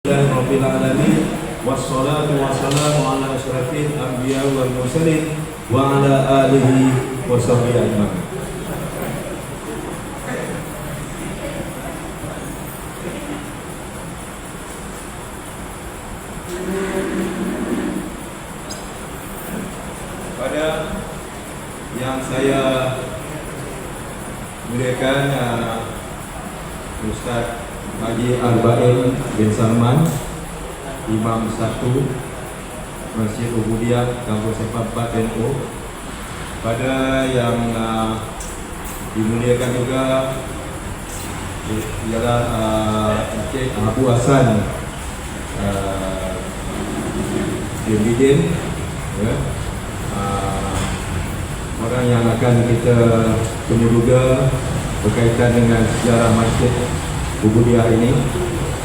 Rabbil alamin wassalatu wassalamu ala asyrafil anbiya wal mursalin wa ala alihi wa sahbihi ajma'in. Pada yang saya muliakan Ustaz Haji Arba'in bin Salman, Imam 1 Masjid Ubudiyah Kampung Sempang 4 NU. Pada yang dimuliakan juga ialah Encik Abu Hasan bin Bidin, ya. Orang yang akan kita temuduga berkaitan dengan sejarah Masjid Ubudiyah ini.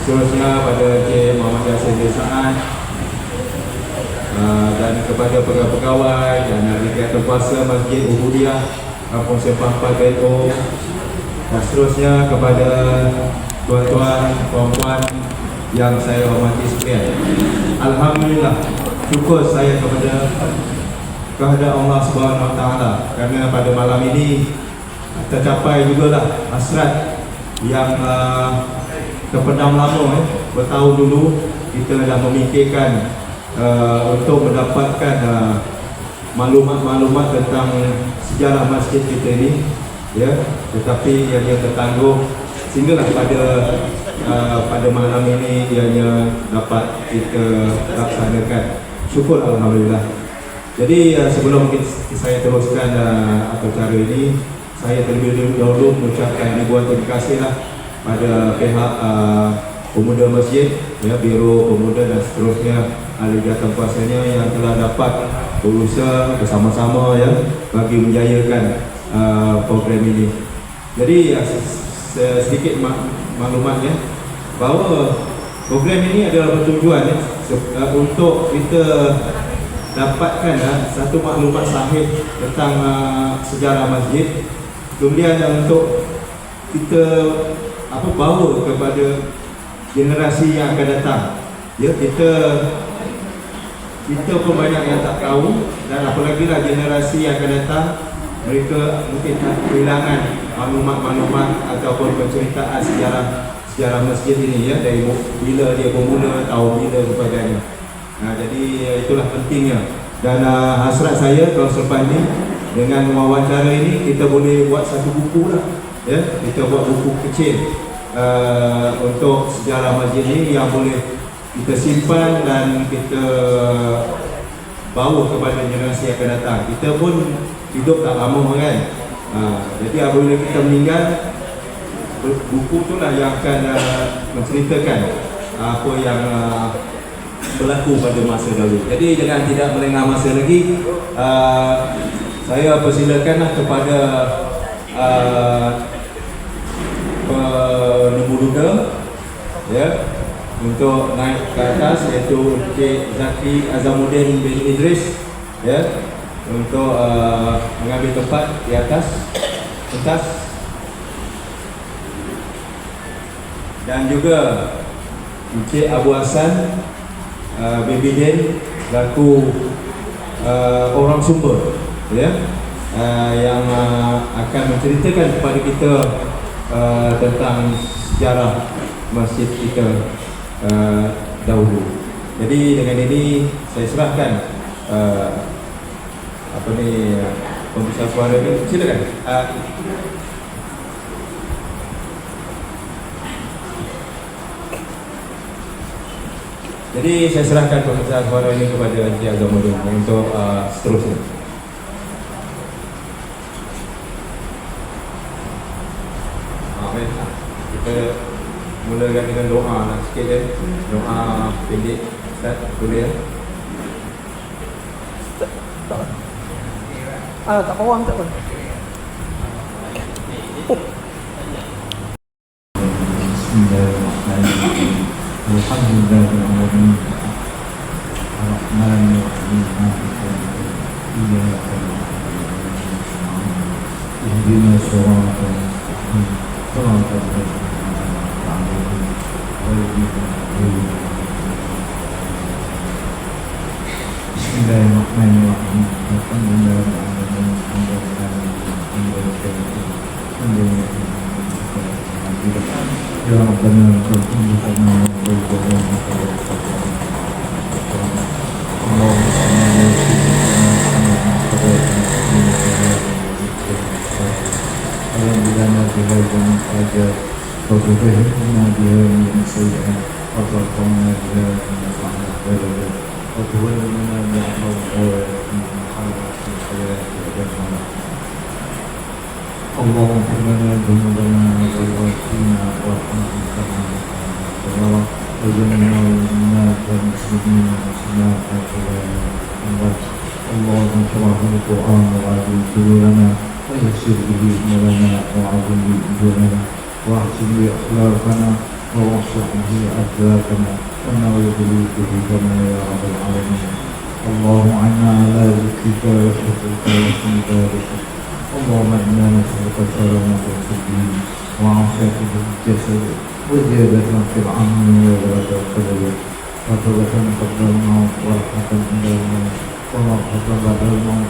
Seterusnya pada Encik Muhammad Yasir bin Sa'ad, dan kepada pegawai-pegawai dan ahli puasa Masjid Ubudiyah Kampung Sempang 4 NU, dan seterusnya kepada tuan-tuan, puan-puan yang saya hormati sekalian. Alhamdulillah, syukur saya kepada kehendak Allah Subhanahu Wa Taala kerana pada malam ini tercapai jugalah hasrat yang terpendam lama. Bertahun dulu kita dah memikirkan untuk mendapatkan maklumat-maklumat tentang sejarah masjid kita ini, ya, tetapi ianya tertangguh sehinggalah pada malam ini ianya dapat kita laksanakan. Syukur alhamdulillah. Jadi sebelum saya teruskan acara ini, saya terlebih dahulu mengucapkan ribuan terima kasihlah pada pihak pemuda masjid, ya, Biro Pemuda dan seterusnya ahli jawatankuasanya yang telah dapat berusaha bersama-sama, ya, bagi menjayakan program ini. Jadi sedikit maklumatnya bahawa program ini adalah bertujuan, ya, untuk kita dapatkan satu maklumat sahih tentang sejarah masjid, kemudian untuk kita bawa kepada generasi yang akan datang, ya. Kita pun banyak yang tak tahu, dan apalagi lah generasi yang akan datang, mereka mungkin kehilangan maklumat-maklumat ataupun penceritaan sejarah masjid ini, ya, dari bila dia bermula, tahun bila dan sebagainya. Jadi itulah pentingnya, dan hasrat saya kalau selepas ini dengan wawancara ini kita boleh buat satu buku lah, ya, kita buat buku kecil untuk sejarah masjid ini yang boleh kita simpan dan kita bawa kepada generasi yang akan datang. Kita pun hidup tak lama, kan. Jadi apabila kita meninggal, buku itulah yang akan menceritakan apa yang berlaku pada masa dahulu. Jadi dengan tidak melengah masa lagi, saya persilakanlah kepada penemuduga, ya, untuk naik ke atas, iaitu Encik Zaki Azamuddin bin Idris, ya, untuk mengambil tempat di atas pentas, dan juga Encik Abu Hasan bin Bidin laku orang Sumber, ya, yang akan menceritakan kepada kita tentang sejarah masjid kita dahulu. Jadi dengan ini saya serahkan pembesar suara ini, silakan. Jadi saya serahkan pembesar suara ini kepada Encik Azamuddin untuk seterusnya. Kita mulakan dengan doa nak sikit, ya. Doa pendek, Ustaz, boleh, ya? Tak faham tak pun. Bismillahirrahmanirrahim. Alhamdulillahirrahmanirrahim. Ar-Rahmanirrahim. Iyyaka na'budu wa iyyaka nasta'in. Ihdinas siratal mustaqim. Siratal ladzina an'amta 'alaihim ghairil maghdubi Bismillahirrahmanirrahim. Alhamdulillahirrahmanirrahim. Ya Rabbana Rabbana Alhamdulillah bihadzal hajat wa bihadzal biha min sayyi'at wa taqammana biha min fa'ala balad wa tuwallina min min khalaqi hayati wa jamala Allahumma lana dhunubana wa tawafina wa hamdana wa وجميع الناس والمسلمين والمسلمات والأموات اللهم اشرح القرآن وعلم صدورنا ويسر به أمورنا وعظم به أجورنا واحسن به أخلاقنا ووسع به أخلاقنا ونور به كما يا رب العالمين اللهم عنا على ذكرك وشكرك وحسن عبادتك اللهم إنا نسألك سلامة الدين وعافية الجسد وزيادة في العمل وبركة القدر وتوبة قبل الموت ورحمة عند الموت ومغفرة بعد الموت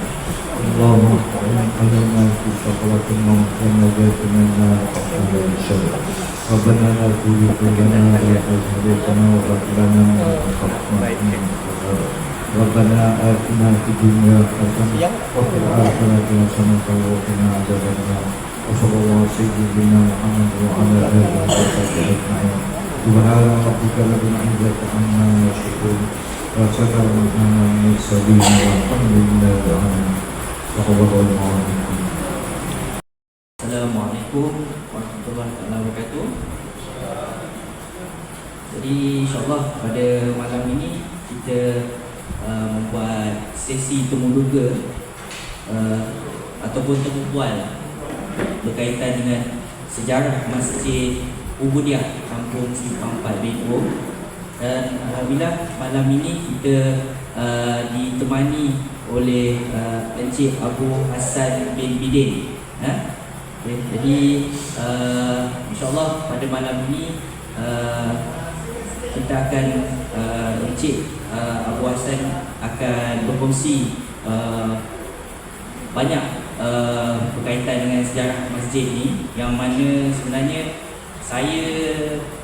اللهم اعلم علينا في سكرات الموت ونجاة من النار وقنا من الشر ربنا لا تزغ قلوبنا بعد إذ هديتنا وهب لنا من لدنك رحمة ربنا آتنا في الدنيا حسنة وفي الآخرة حسنة وقنا عذاب النار وصلى الله على سيدنا محمد وعلى آله وصحبه أجمعين سبحان ربك رب العزة عما يصفون وسلام على المرسلين والحمد لله رب العالمين صلى الله عليه وسلم. Assalamualaikum warahmatullahi wabarakatuh. Jadi insyaAllah pada malam ini kita membuat sesi temu-duga ataupun temu bual berkaitan dengan sejarah Masjid Ubudiah Kampung Simpang 4 BNO. Dan alhamdulillah malam ini kita ditemani oleh Encik Abu Hassan bin Bidin. Okay, jadi insyaAllah pada malam ini kita akan Encik Abu Hassan akan berkongsi banyak berkaitan dengan sejarah masjid ni, yang mana sebenarnya saya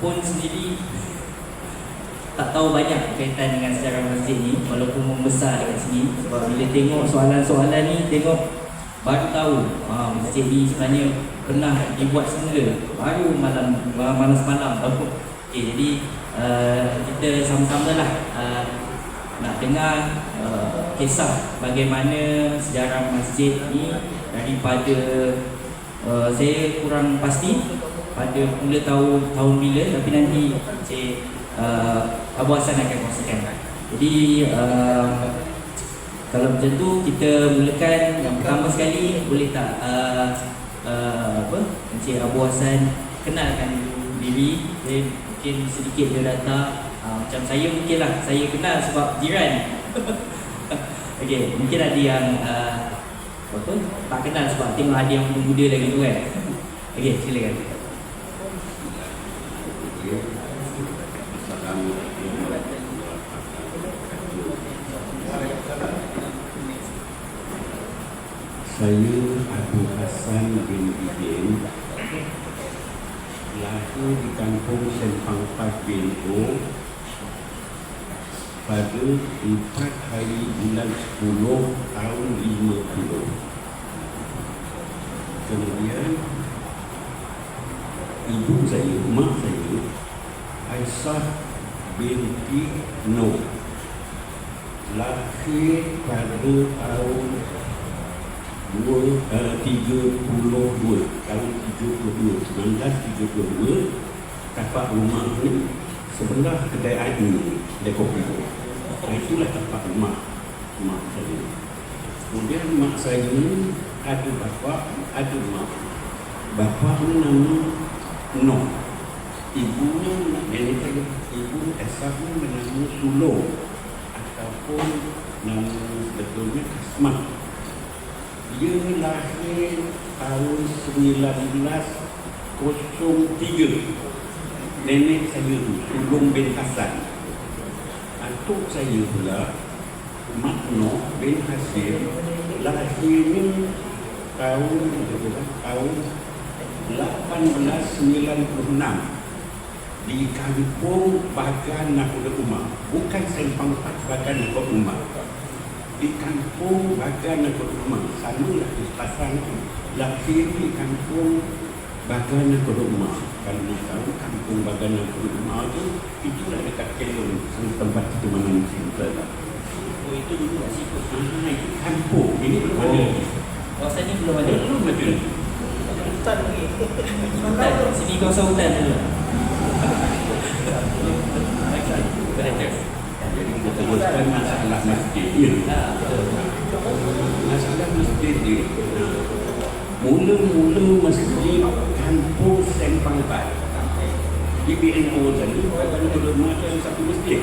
pun sendiri tak tahu banyak berkaitan dengan sejarah masjid ni walaupun membesar dekat sini. Sebab bila tengok soalan-soalan ni, tengok baru tahu masjid ni sebenarnya pernah dibuat semula baru malam semalam tahu. Okay, jadi kita sama-sama lah nak dengar kisah bagaimana sejarah masjid ni daripada saya kurang pasti pada mula tahun bila, tapi nanti Cik Abu Hassan akan kongsikan. Jadi kalau macam tu kita mulakan. Yang pertama sekali boleh tak Encik Abu Hassan kenalkan dulu diri. Mungkin sedikit dia data. Macam saya mungkin lah, saya kenal sebab jiran. Okey, mungkin ada yang tak kenal sebab tengok ada yang muda lagi tu kan. Okey, silakan. Saya Abu Hassan bin Bidin, lahir di kampung Simpang 4 BNO pada 4 hari bulan 10 tahun 50. Kemudian ibu saya, mak saya, Aisyah binti Noh, lahir pada tahun 1932, tapak rumah ni sebelah kedai air kedai kopi. Itulah tapak rumah mak saya. Kemudian mak saya ni ada bapa, ada mak. Bapa ni nama Noh, ibunya nenek saya, ibu Esah ni nama Sulo ataupun nama sebetulnya Asmat. Dia lahir tahun 1903. Nenek saya tu Sulung bin Hasan. Atuk saya pula Makno bin Hasim lahirnya tahun 1896 di kampung Bagan Nakoda Umar, bukan Sempang Pat Bagan Nakoda Umar, di kampung Bagan Nakoda Umar. Samalah pasal lahir di kampung Bagan Nakoda Umar. Kalau nak tahu kampung Bagan Nakoda Umar itulah dekat Kelong, tempat kita mana musim lah. Oh, itu dulu kat situ. Itu kampung. Ini belum ada. Kawasan ni belum ada. Belum ada. Hutan. Sini kawasan hutan dulu. Jadi kita teruskan masalah masjid ni. Masalah masjid ni, mula-mula masjid kampung Sempang Pat di BNO tadi, kalau ada satu masjid,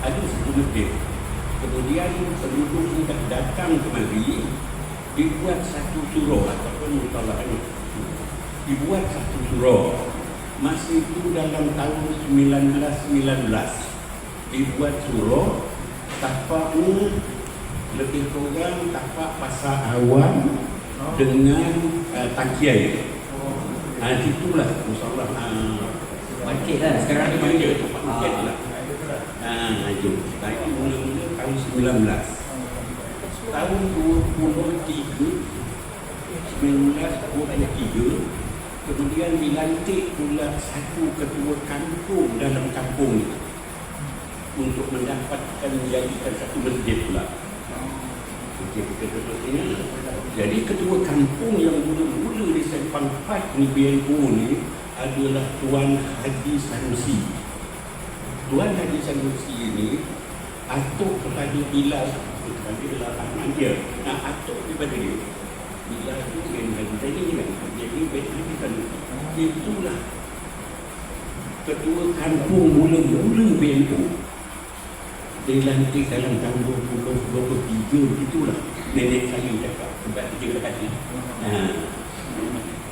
ada satu masjid. Kemudian penduduk sudah datang kemari, dibuat satu surau ataupun mutalah ini, dibuat satu surau. Masih itu dalam tahun 1919 dibuat surau. Tapaknya lebih kurang tapak pasar awan dengan tangki air. Itulah musalah Market lah sekarang ni market market. lah. Itu. Tapi mula-mula tahun 19. Tahun 1923 kemudian dilantik pula satu ketua kampung dalam kampung itu untuk mendapatkan menjadikan satu masjid pula. Jadi ketua kampung yang mula-mula di Sempang Pat ni BNO ni adalah Tuan Haji Sanusi. Tuan Haji Sanusi ini atuk kepada Bilal, kepada Ahmad dia. Atuk kepada dia. Bilal itu yang Haji Sanusi kan. Jadi Haji Sanusi itulah ketua kampung mula-mula BNO. Dilantik dalam tahun 2023 itulah nenek saya cakap sebab dia kata.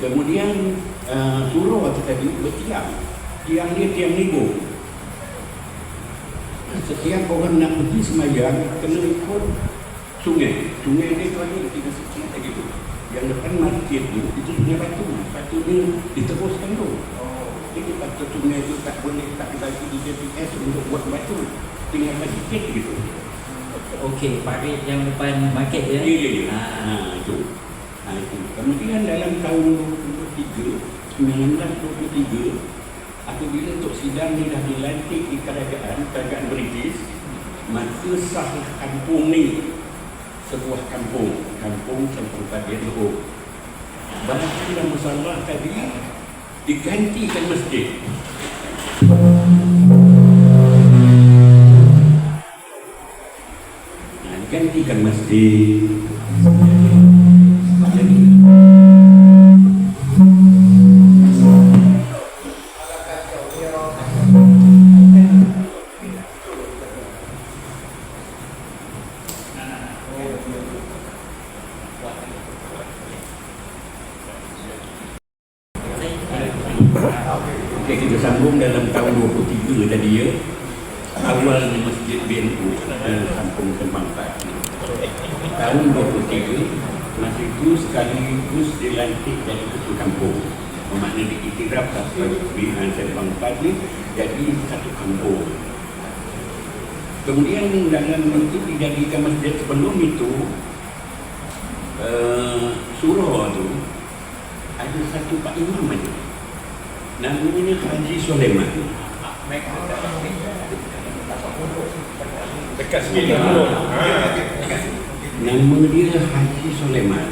Kemudian surau tadi bertiang. Tiang dia tiang nego. Setiap orang nak pergi semayang kena ikut sungai. Sungai dia tu ada tiga sisi lagi tu. Yang depan masjid tu itu sungai batu. Batu dia diteruskan tu. Jadi batu sungai tu tak boleh tak bagi di GPS untuk buat batu. Tinggal bagi sikit gitu. Okey, parit yang depan market dia. Ya. Itu. Itu. Kemudian dalam tahun 1923 apabila Tok Sidang ni dah dilantik di kerajaan British, maka sahlah kampung ni sebuah kampung Sempang Pat BNO. Bahkan yang masalah tadi digantikan masjid. Digantikan masjid. Jadi kita sambung dalam tahun 23 tadi ya. Awal masjid BNO dalam kampung Sempang Pat. Tahun 23 masa itu sekaligus dilantik dari ketua kampung. Bermakna diiktiraf dengan Sempang Pat ni jadi satu kampung. Kemudian dalam itu dijadikan masjid. Sebelum itu surau tu ada satu Pak Imam aja. Namanya Haji Sulaiman. Dekat sini Nama dia Haji Sulaiman.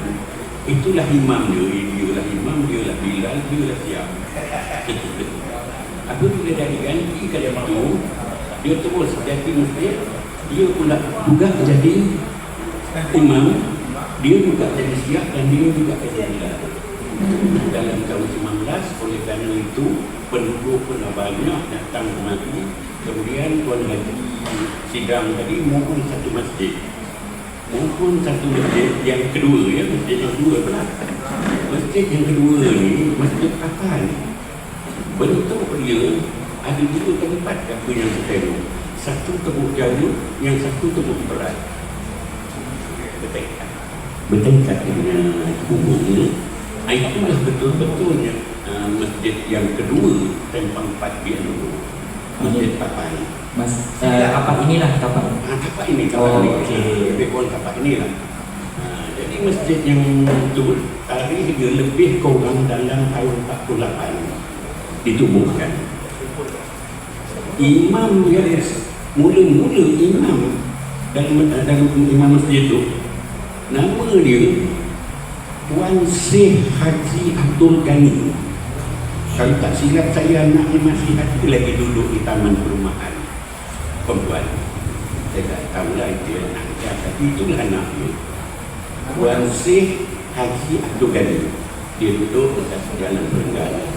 Itulah imam dia. Dialah imam, dialah Bilal, dialah siap. Apabila dah diganti kali itu, dia terus jadi masjid. Dia pula juga jadi imam. Dia juga jadi siap dan dia juga jadi Bilal. Dalam tahun 19 oleh kerana itu penduduk pun banyak datang kemari. Kemudian Tuan Haji Sidang tadi mohon satu masjid. Mohon satu masjid yang kedua ya, masjid yang kedua pula. Masjid yang kedua ni masjid Pakan. Bentuk dia ada dua tempat apa yang saya tahu. satu tebuk jauh, yang satu tebuk berat. Bertingkat dengan umumnya. Itulah betul-betulnya masjid yang kedua Sempang 4 Bianu, Masjid Tapai. Tapak inilah tapak. Tapak ini, Oh, tapak ini. okey. Lebih kurang tapak inilah. Jadi masjid yang betul, tarikh dia lebih kurang dalam tahun 48 ditubuhkan. Imam dia mula-mula imam dalam imam masjid itu, nama dia Tuan Syekh Haji Abdul Ghani. Kalau tak silap saya, anaknya masih ada lagi duduk di taman perumahan perempuan. Saya tak tahulah itu anaknya, tapi itulah anaknya, Tuan Syekh Haji Abdul Ghani. Dia duduk dekat jalan Perenggan.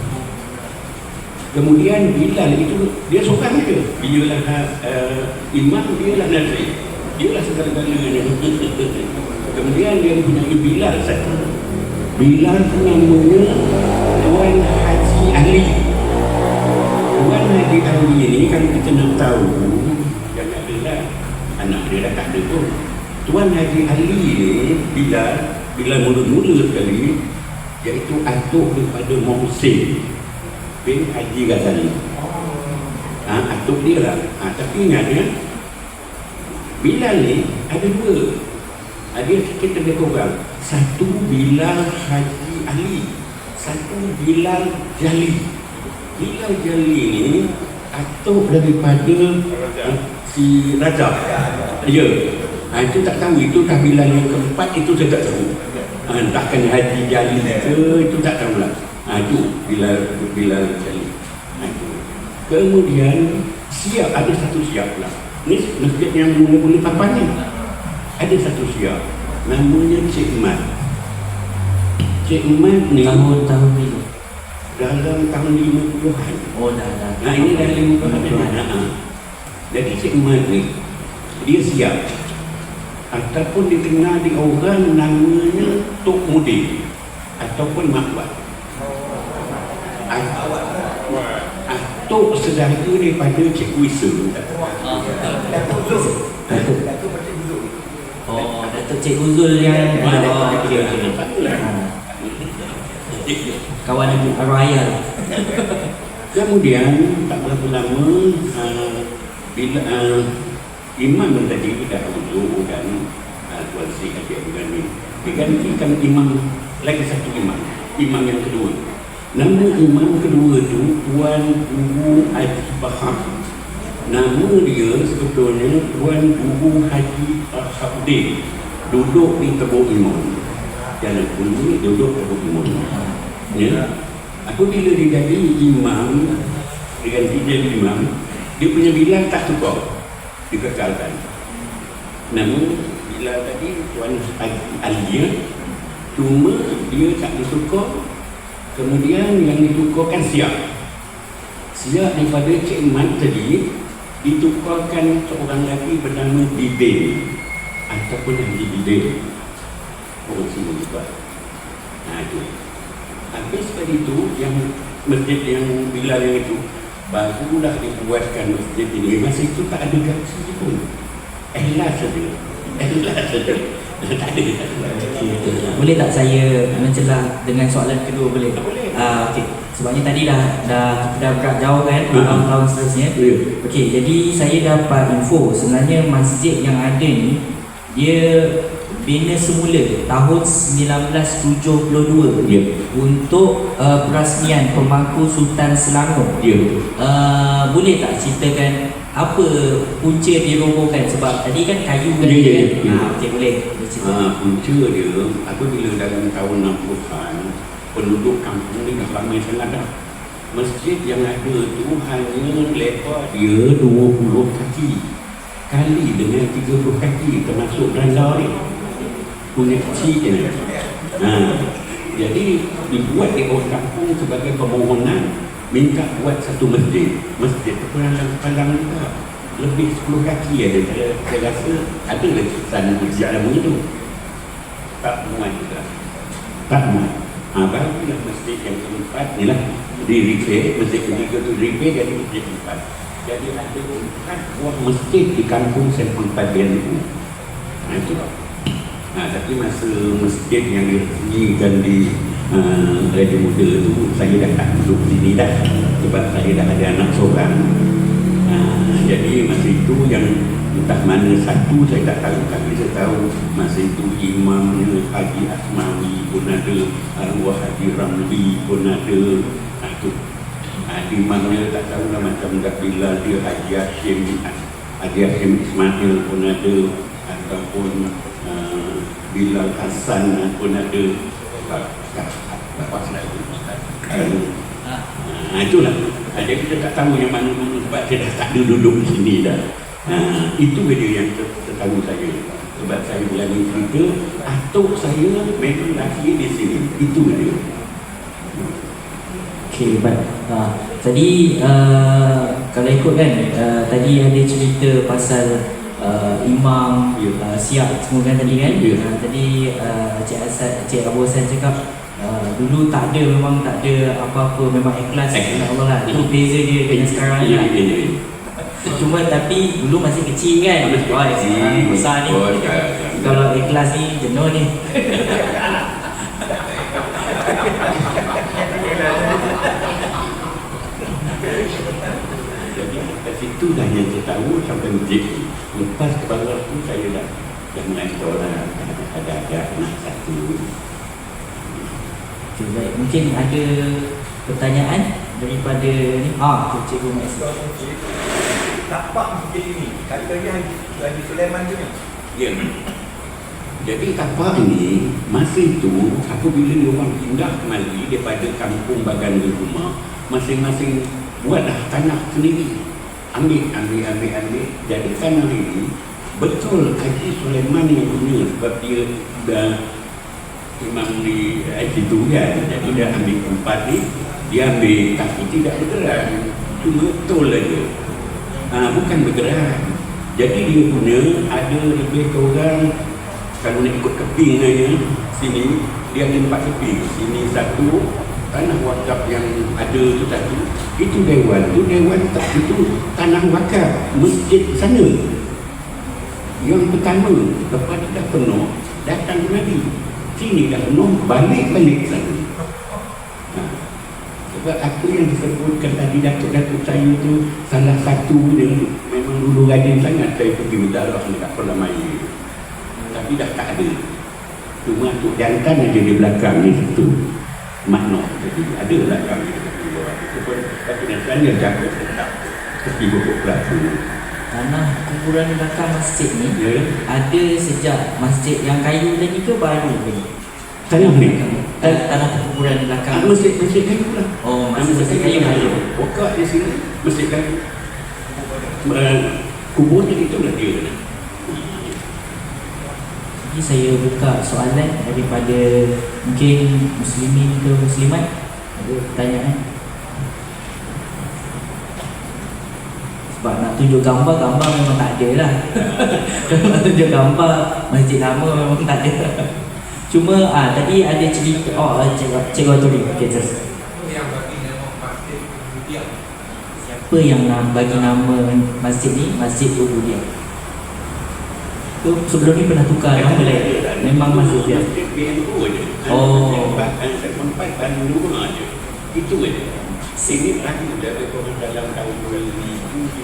Kemudian Bilal itu dia seorang je. Dia lah imam, dia lah nazir, dia lah segala-galanya. Kemudian dia punya Bilal satu. Bilal tu namanya Tuan Haji Ali. Tuan Haji Ali ini kalau kita nak tahu, jangan adalah anak dia dah tak ada tu. Tuan Haji Ali ni Bilal mula-mula sekali, iaitu atuk daripada Mohsin bin Haji Ghazali. Atuk dia lah. Tapi ingatnya Bilal ni ada dua. Dia sikit lebih kurang. Satu Bilal Haji Ali, satu Bilal Jali. Bilal Jali ni atuk daripada si Raja. Ya. Itu tak tahu, itu dah Bilal yang keempat, itu saya tak tahu. Entahkan Haji Jali ke, itu tak tahulah. Itu Bilal Jali. Kemudian siap, ada satu siap pula. Ni masjid yang mula-mula papan ni. Ada satu siap, namanya Cik Mat. Cik Mat ni Tahun bila? dalam tahun 50-an. Oh dah. Ini dalam 50-an. Jadi Cik Mat ni dia siap, ataupun dikenal di orang namanya Tok Mudi ataupun Makwat. Tok saudara daripada Cikgu Isa. Datuk Cik Uzul yang okey. Kawan arwah ayah. Kemudian tak berapa lama bila imam yang tadi dah uzur dan Tuan Syekh Haji Abdul Ghani digantikan imam lagi satu imam yang kedua. Nama imam kedua tu Tuan Guru Haji Baham. Nama dia sebetulnya Tuan Guru Haji Sabdin. Duduk di Tebuk Imam. Jalan Kuning duduk Tebuk Imam. Ya. Apabila dia jadi imam, dia ganti jadi imam, dia punya Bilal tak tukar, dikekalkan. Namun Bilal tadi Tuan Haji, cuma dia tak ditukar. Kemudian yang ditukarkan siap daripada Cik Mat tadi ditukarkan seorang lagi bernama Bibin ataupun Haji Bibin, orang sini juga. Itu habis pada itu yang masjid yang Bilal yang itu barulah dibuatkan masjid ini. Masa itu tak ada gaji pun, ikhlas saja. Tak ada. Boleh tak saya mencelah dengan soalan kedua, boleh? Boleh. Okey. Sebabnya tadi kita dah bergerak jauh kan, tahun-tahun seterusnya. Okey, jadi saya dapat info sebenarnya masjid yang ada ni dia bina semula tahun 1972 untuk perasmian Pemangku Sultan Selangor. Boleh tak ceritakan apa punca dirobohkan? Sebab tadi kan kayu kan. Okey, boleh. Punca dia apabila dalam tahun 60-an penduduk kampung ni dah ramai sangat dah. Masjid yang ada tu hanya lebar dia 20 kaki kali dengan 30 kaki termasuk beranda ni. Punya kecil je. Jadi dibuat di orang kampung sebagai permohonan minta buat satu masjid. Masjid tu palang juga lebih 10 kaki ada. Saya rasa ada lagi sana masjid lama itu. Tak muat juga. Tak muat. Barulah masjid yang keempat ni lah di repair. Masjid ketiga tu repair jadi masjid keempat. Jadi ada 4 buah masjid di kampung Sempang Padian itu. Itu. Tapi masa masjid yang diresmikan di Raja Muda itu, saya dah tak duduk sini dah, sebab saya dah ada anak seorang. Jadi masa itu yang entah mana satu saya tak tahu, tapi saya tahu masa itu imamnya Haji Asmawi pun ada, arwah Haji Ramli pun ada. Itu imamnya tak tahu lah, macam tak bila dia Haji Hashim Ismail pun ada, ataupun Bilal Hasan pun ada. Lepas lagi itulah. Jadi kita tak tahu yang mana dulu, sebab saya dah tak ada duduk di sini dah. Itu dia yang tertahu saya, sebab saya berani cerita atuk saya memang lahir di sini. Itu dia. Okey, baik. Tadi kalau ikut kan, tadi ada cerita pasal imam, siap semua kan tadi kan. Tadi Cik Abu Hassan cakap dulu tak ada, memang tak ada apa-apa, memang ikhlas dengan Allah lah. Itu beza dia dengan sekarang ni lah. Cuma tapi dulu masih kecil kan. Sekarang besar ni. Kalau ikhlas ni jenuh ni. Jadi kat situ dah yang saya tahu sampai masjid. Lepas kepala tu saya dah mengajar lah, ada anak satu. Okay, baik. Mungkin ada pertanyaan daripada ni. Cikgu Maksud. Tapak masjid ini, katanya Haji Sulaiman tu ni. Ya. Jadi tapak ini, masa itu apabila orang pindah kembali daripada kampung bagan ke rumah, masing-masing buatlah tanah sendiri. Ambil. Jadi tanah ini betul Haji Sulaiman yang punya, sebab dia dah imam di situ kan. Jadi dia ambil tempat ni, dia ambil, tapi tidak bergerak, cuma betul aja. Bukan bergerak. Jadi dia punya ada lebih kurang, kalau nak ikut keping aja, sini dia ada 4 keping. Sini satu, tanah wakaf yang ada tu satu, itu dewan tak, itu tanah wakaf masjid sana. Yang pertama, lepas dah penuh, datang ke Nabi, sini dah penuh, balik sana. Sebab apa yang disebutkan tadi datuk-datuk saya tu, salah satu dia memang dulu rajin sangat saya pergi berdarah dekat kolam air, tapi dah tak ada. Cuma untuk jantan aja di belakang ni situ makna, jadi ada belakang ni di bawah itu pun, tapi nantinya jaga tetap tepi pokok kelapa. Tanah kuburan belakang masjid ni ada sejak masjid yang kayu tadi ke baru ke? Tanah ni? Tanah kuburan belakang masjid kayu lah. Oh, masjid kayu ada. Pokok di sini masjid kayu. Kuburnya itu lah dia. Jadi saya buka soalan daripada mungkin muslimin ke muslimat. Ada pertanyaan? Sebab nak tunjuk gambar memang tak ada lah. Kalau nak tunjuk gambar masjid lama memang tak ada. Cuma tadi ada cerita Cikgu Aturi. Okay, terus. Siapa yang bagi nama masjid ni Masjid Ubudiyah? Tu sebelum ni pernah tukar nama lain. Memang Masjid Ubudiyah. BNO je. Oh. Saya sampai Bandung aja. Itu aja. Sini lagi dalam tahun 2000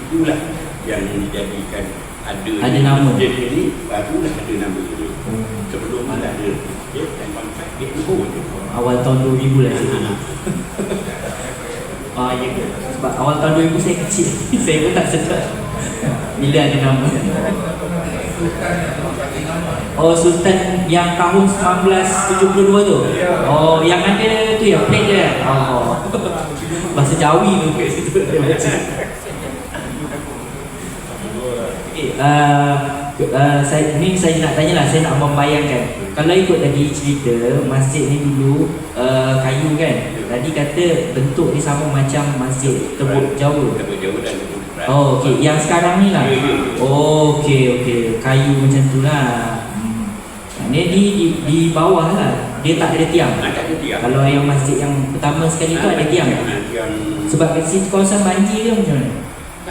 itulah yang dijadikan ada nama. Jadi ini barulah ada nama itu. Sebelum ada dia memang BNO je. Awal tahun 2000 lah. Ya ke? Sebab awal tahun 2000 saya kecil. Saya pun tak sedar bila ada nama. Oh, Sultan yang tahun 1972 tu? Oh, yang ada tu ya, plate dia? Oh, bahasa Jawi tu kat situ. Saya nak tanya lah, saya nak membayangkan. Kalau ikut tadi cerita, masjid ni dulu kayu kan? Tadi kata bentuk dia sama macam masjid Tebuk Jawa. Tebuk Jawa dan Tebuk Keras. Oh, okey. Yang sekarang ni lah? Oh, okey. Kayu macam tu lah. Dia di bawah lah. Dia tak ada tiang. Tak ada tiang. Kalau yang masjid yang pertama sekali tu ada tiang. Sebab kat situ kawasan banjir ke macam mana?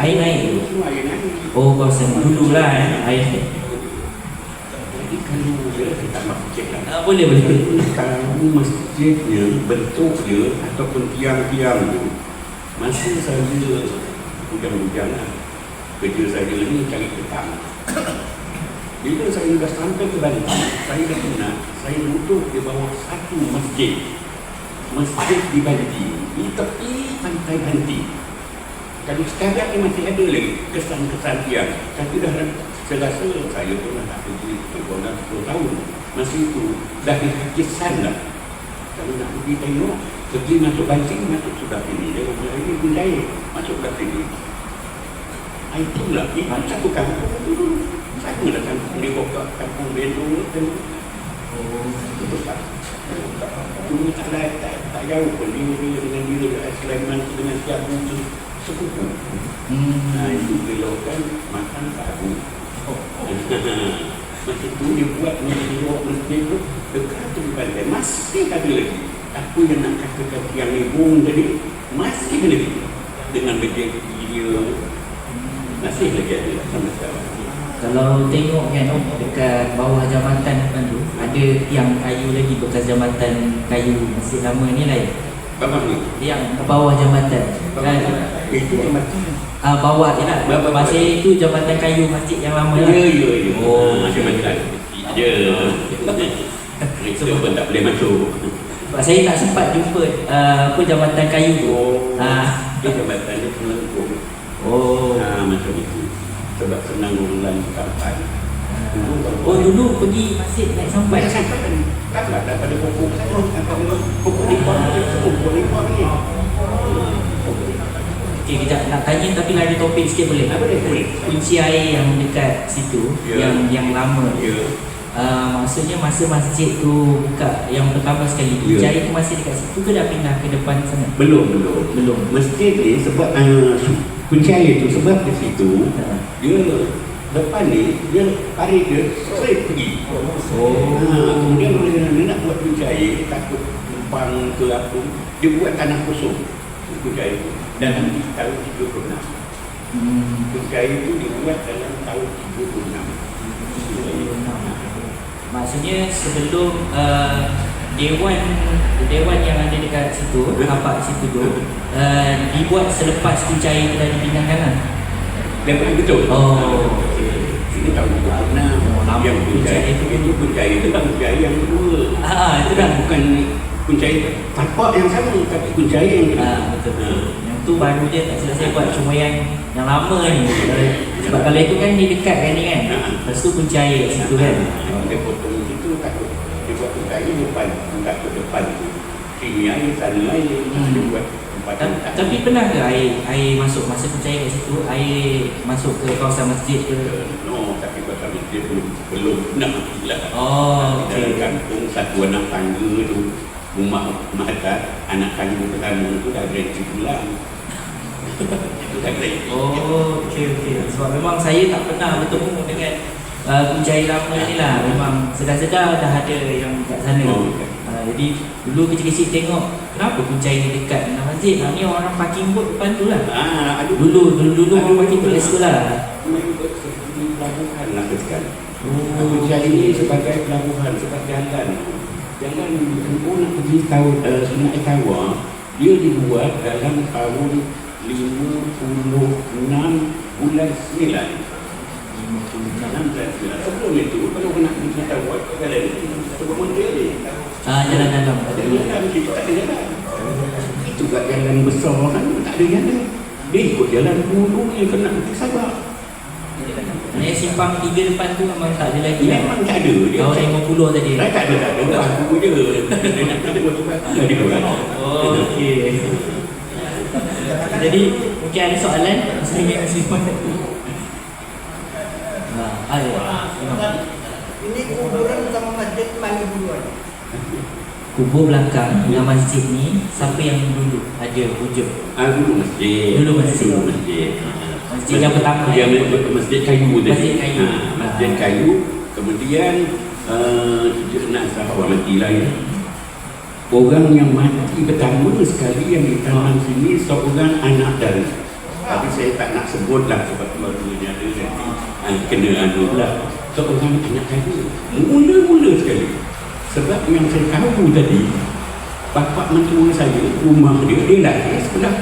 Air naik tu. Semua air naik. Oh, kawasan dululah air naik. Jadi kalau kita masjid lah. Boleh. Kalau masjidnya, bentuk dia ataupun tiang-tiang tu, masa saya bujang-bujang lah, kerja saya ni cari petang. Bila saya dah sampai ke Bali, saya dah pernah, saya duduk di bawah satu masjid di Bali, di tepi pantai Banti. Kalau sekarang ni masih ada lagi kesan-kesan tiang. Tapi dah saya rasa saya pun dah pergi dah 10 tahun. Masa itu dah dihakiskan dah. Kalau nak pergi tengok, pergi masuk Banting, masuk sudah sini. Dia kata, ini Bunjai, masuk dah sini. Itulah, ini satu kampung dulu. Saya dah kampung di Bokak, kampung Bendung dan itu besar. Cuma tak jauh pun, dia dengan dia, Sulaiman dengan Siabu tu sepupu. Itu belokan makan tahu. Masa tu dia buat masjid tu dekat tu di pantai. Masih ada lagi. Apa yang nak katakan yang ibu tadi, masih ada lagi. Dengan masjid dia masih lagi ada sampai sekarang. Kalau tengok kan dekat bawah jambatan kan tu ada tiang kayu lagi bekas jambatan kayu masjid lama ni lain. Bawah ni? Tiang ke bawah jambatan. Kan? Itu jambatan. Bawah je lah. Masih itu jambatan kayu masjid yang lama lah. Ya. Oh, jambatan. Ya. Itu pun tak boleh masuk. Saya tak sempat jumpa jambatan kayu tu. Dia jambatan dia melengkung. Macam itu. Sebab senang ulang sampai. Dulu pergi masjid naik sampai. Taklah daripada pokok lipar ni. Okey, kejap nak tanya tapi lari topik sikit boleh? Boleh. Kunci air yang dekat situ, yang lama. Maksudnya masa masjid tu buka yang pertama sekali, kunci air tu masih dekat situ ke dah pindah ke depan sana? Belum. Masjid ni sebab kunci air tu sebab di situ dia depan ni dia tarik dia straight pergi. Kemudian dia nak buat kunci air, takut tumpang ke apa, dia buat tanah kosong kunci air tu. Dan nanti tahun 36 kunci air tu dibuat dalam tahun 36. Maksudnya sebelum dewan yang ada dekat situ, tapak situ tu dibuat selepas kunci air tu dah dipindahkan lah. Betul. Ini tahun 36. Yang kunci air itu kunci air yang kedua. Itu dah bukan kunci air tapak yang sama, tapi kunci air yang kedua. Betul. Yang tu baru je tak selesai buat, cuma yang lama ni. Sebab kalau itu kan dia dekat kan ni kan. Lepas tu kunci air kat situ kan. Dia potong situ takut dia buat kunci air depan, tak ke depan tu. Sini air, sana air, dia buat tempat. Tapi pernah ke air masuk masa kunci air kat situ, air masuk ke kawasan masjid ke? No, tapi kawasan masjid belum pernah lah. Dalam kampung satu anak tangga tu, rumah mata anak tangga pertama tu dah graduate pulang. Okey. Sebab memang saya tak pernah bertemu dengan kunci air lama ni lah. Memang sedar-sedar dah ada yang kat sana. Jadi dulu kecil-kecil tengok kenapa kunci air ni dekat dengan masjid. Ni orang parking boat depan tu lah. Dulu orang parking boat kat situ lah. Pelabuhan lah sekarang. Kunci air ni sebagai pelabuhan, sebagai jalan Sempur nak pergi Sungai Tawar, dia dibuat dalam tahun 56 bulan 9. Sebelum itu, kalau nak pergi Sungai Tawar, jalan sebelum dia ni. Jalan dalam. Tak ada jalan. Itu kat jalan besar kan, tak ada jalan. Dia ikut jalan dulu yang kena pergi Sabah. Yang simpang 3 depan tu memang tak ada lagi. Memang tak ada. Tahun 50 tadi. Tak ada. Aku je. Dia nak buat tu dia buat. Okey. Jadi mungkin ada soalan saya simpan. Ini kuburan sama masjid mana duluan? Kubur belakang dengan masjid ni siapa yang dulu ada wujud? Dulu masjid. Masjid yang pertama. Masjid kayu tadi. Masjid kayu. Masjid kayu. Kemudian nak sahabat mati lah ya. Orang yang mati pertama sekali yang ditanam sini seorang anak dari Tapi saya tak nak sebut lah sebab dua-duanya ada nanti kena anu lah. Seorang anak saya mula-mula sekali. Sebab yang saya tahu tadi, bapa mentua saya, rumah dia lahir sebelah.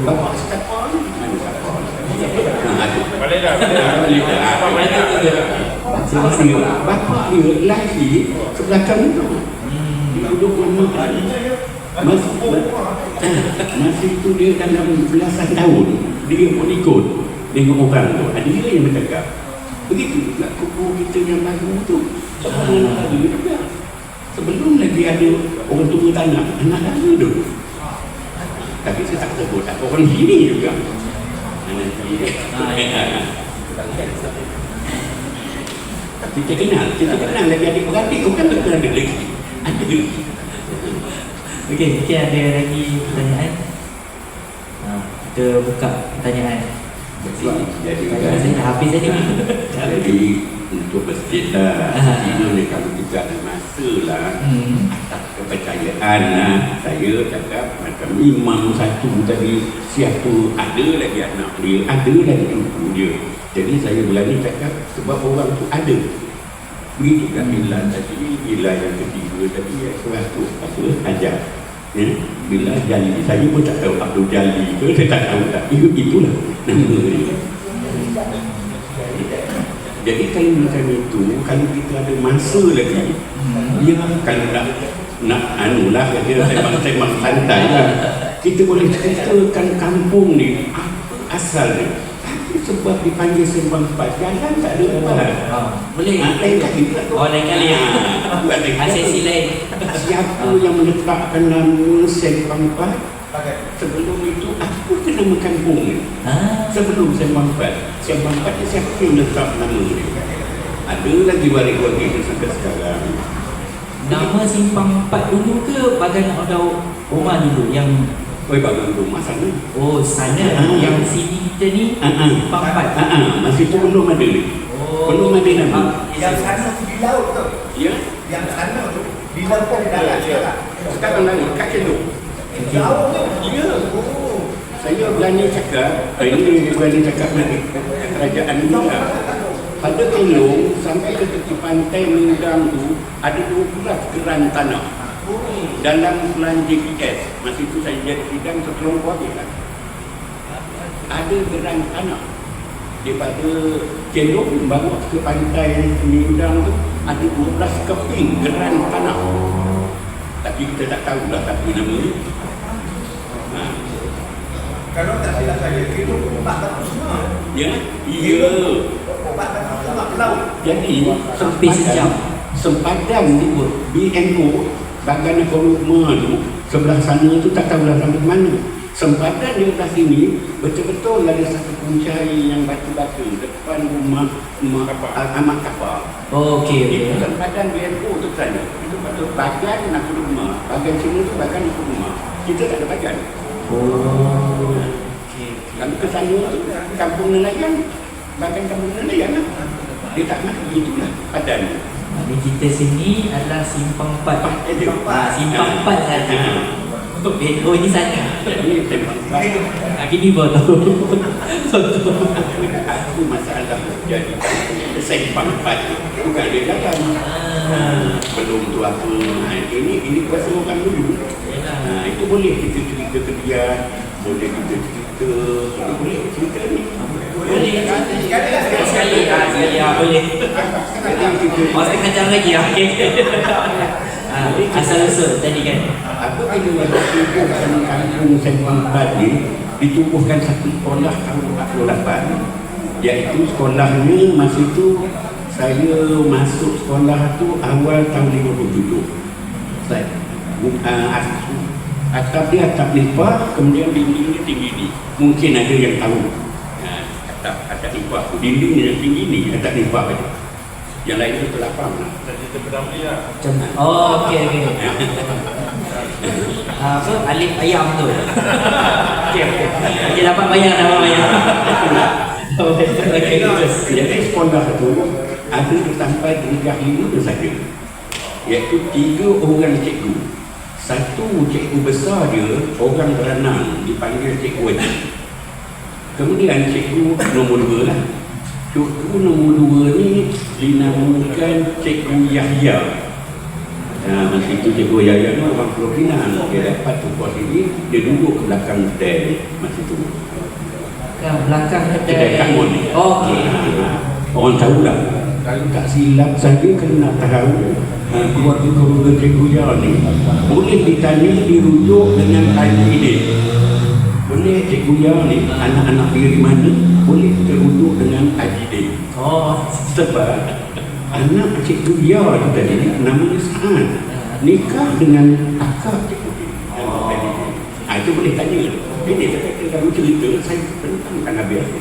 Bapa siapa ni? Mana siapa? Balik dah. Bapa dia lahir sebelah kamu. Dia duduk rumah masa itu dia dalam belasan tahun dia pun ikut dengan orang tu. Ada dia yang bercakap begitu juga kubu kita yang baru tu. Sebenarnya ada juga sebelum lagi ada orang tua tanah anak ada tu. Tapi saya tak sebut tak orang sini juga. Kita kenal lagi adik-beradik bukan betul ada lagi. Ada. Okey, mungkin ada lagi pertanyaan. Kita buka pertanyaan. Jadi Saya dah habis tadi. Jadi untuk masjid lah, sebenarnya kalau kita ada masa lah, atas kepercayaan lah, saya cakap macam imam satu tadi, siapa ada lagi anak dia, ada lagi cucu dia. Jadi saya berani cakap sebab orang tu ada. Begitu kan bila tadi, bila yang ketiga tadi, suatu apa ajar. Ya, bila Jali, saya pun tak tahu Abdul Jali ke, saya tak tahu tak. Itulah nama dia. Jadi kalau macam itu, kalau kita ada masa lagi, ya kalau nak anulah, kata sembang-sembang santai lah, kita boleh ceritakan kampung ni, apa asal dia. Sebab dipanggil sembang jalan tak ada apa. Boleh. Lain kali. Lain kali. Sesi lain. Siapa yang meletakkan nama Sembang Pat? Sebelum itu apa ke nama kampung ni? Sebelum Sembang Pat. Sembang Pat ni siapa yang letak nama ni? Ada lagi waris-waris sampai sekarang. Nama Simpang 4 dulu ke Bagan Odau rumah dulu yang Bagan rumah sana. Oh sana yang sini kita ni Simpang 4. Masih tu belum ada ni. Belum ada nama. Yang sana tu di laut tu. Ya? Yang sana tu di laut di darat sekarang. Sekarang lagi kat Cenduk. Jauh tu. Ya. Saya berani cakap, ini berani cakap lagi kerajaan juga. Pada Kelong sampai ke tepi pantai Mindang tu ada 12 geran tanah. Dalam plan GPS, masa itu saya jadi bidang sekelompokan kan. Ada geran tanah. Daripada Kelong bawa ke pantai Mindang tu ada 12 keping geran tanah. Tapi kita tak tahulah tapi nama ni. Kalau tak silap saya, itu obat batu semua. Ya, iya. Obat batu semua ke laut. Jadi Sampai sejam. sempadan BNO Bagan Koruma tu sebelah sana tu tak tahulah sampai mana. Sempadan di belah sini betul-betul ada satu kuncai yang batu-batu depan rumah Ahmad Kapal. Oh okey. Itu sempadan BNO tu sana. Itu betul Bagan Koruma. Bagan sini tu Bagan Koruma. Kita tak ada Bagan. Oh. Okey. Kalau ke sana tu kampung nelayan, Bagan kampung nelayan lah. Dia tak nak begitulah padan. Di kita sini adalah Simpang 4. Simpang 4 saja. Oh ini sana. Jadi sembang Kini baru tahu. aku masalah jadi sembang pagi bukan dia jalan. Belum tu apa. Ini kuasa orang dulu. Itu boleh kita cerita ke dia, boleh kita cerita, boleh cerita ni. Boleh. Sekali boleh. Masa kacang lagi lah. Asal usul tadi kan. Apa bila ditubuhkan kampung Sembang Padi, ditubuhkan satu sekolah tahun 48, iaitu sekolahnya masa itu saya masuk sekolah tu awal tahun 57. Atap dia atap nipah, kemudian dinding dia tinggi ni. Mungkin ada yang tahu. Atap nipah tu, dinding yang tinggi ni atap nipah tu. Yang lain tu terlapang lah. Oh okey. Apa alif ayam tu. Okey. Dia dapat bayar. Okey terus. Jadi sekolah tu ada sampai darjah 5 saja. Iaitu 3 orang cikgu. Satu cikgu besar dia orang berenang dipanggil Cikgu Haji. Kemudian cikgu nombor 2 lah. Cikgu nombor 2 ni dinamakan Cikgu Yahya. Masa itu Cikgu Yahya ni orang Pulau Pinang. Dia dapat tugas ini, dia duduk ke belakang kedai masa itu. Belakang Kedai Kak Mon ni. Okey. Orang tahu lah. Kalau tak silap saja kena nak tahu keluarga-keluarga Cikgu Yahya ni boleh ditanya, dirujuk dengan Haji dia. Boleh Cikgu Yahya ni anak-anak dia di mana boleh terujuk dengan Haji dia. Sebab anak Cikgu Yahya tu tadi namanya Sa'ad nikah dengan akak Cikgu dia. Itu boleh tanya. Dia kata kalau cerita saya tentangkan Nabi itu.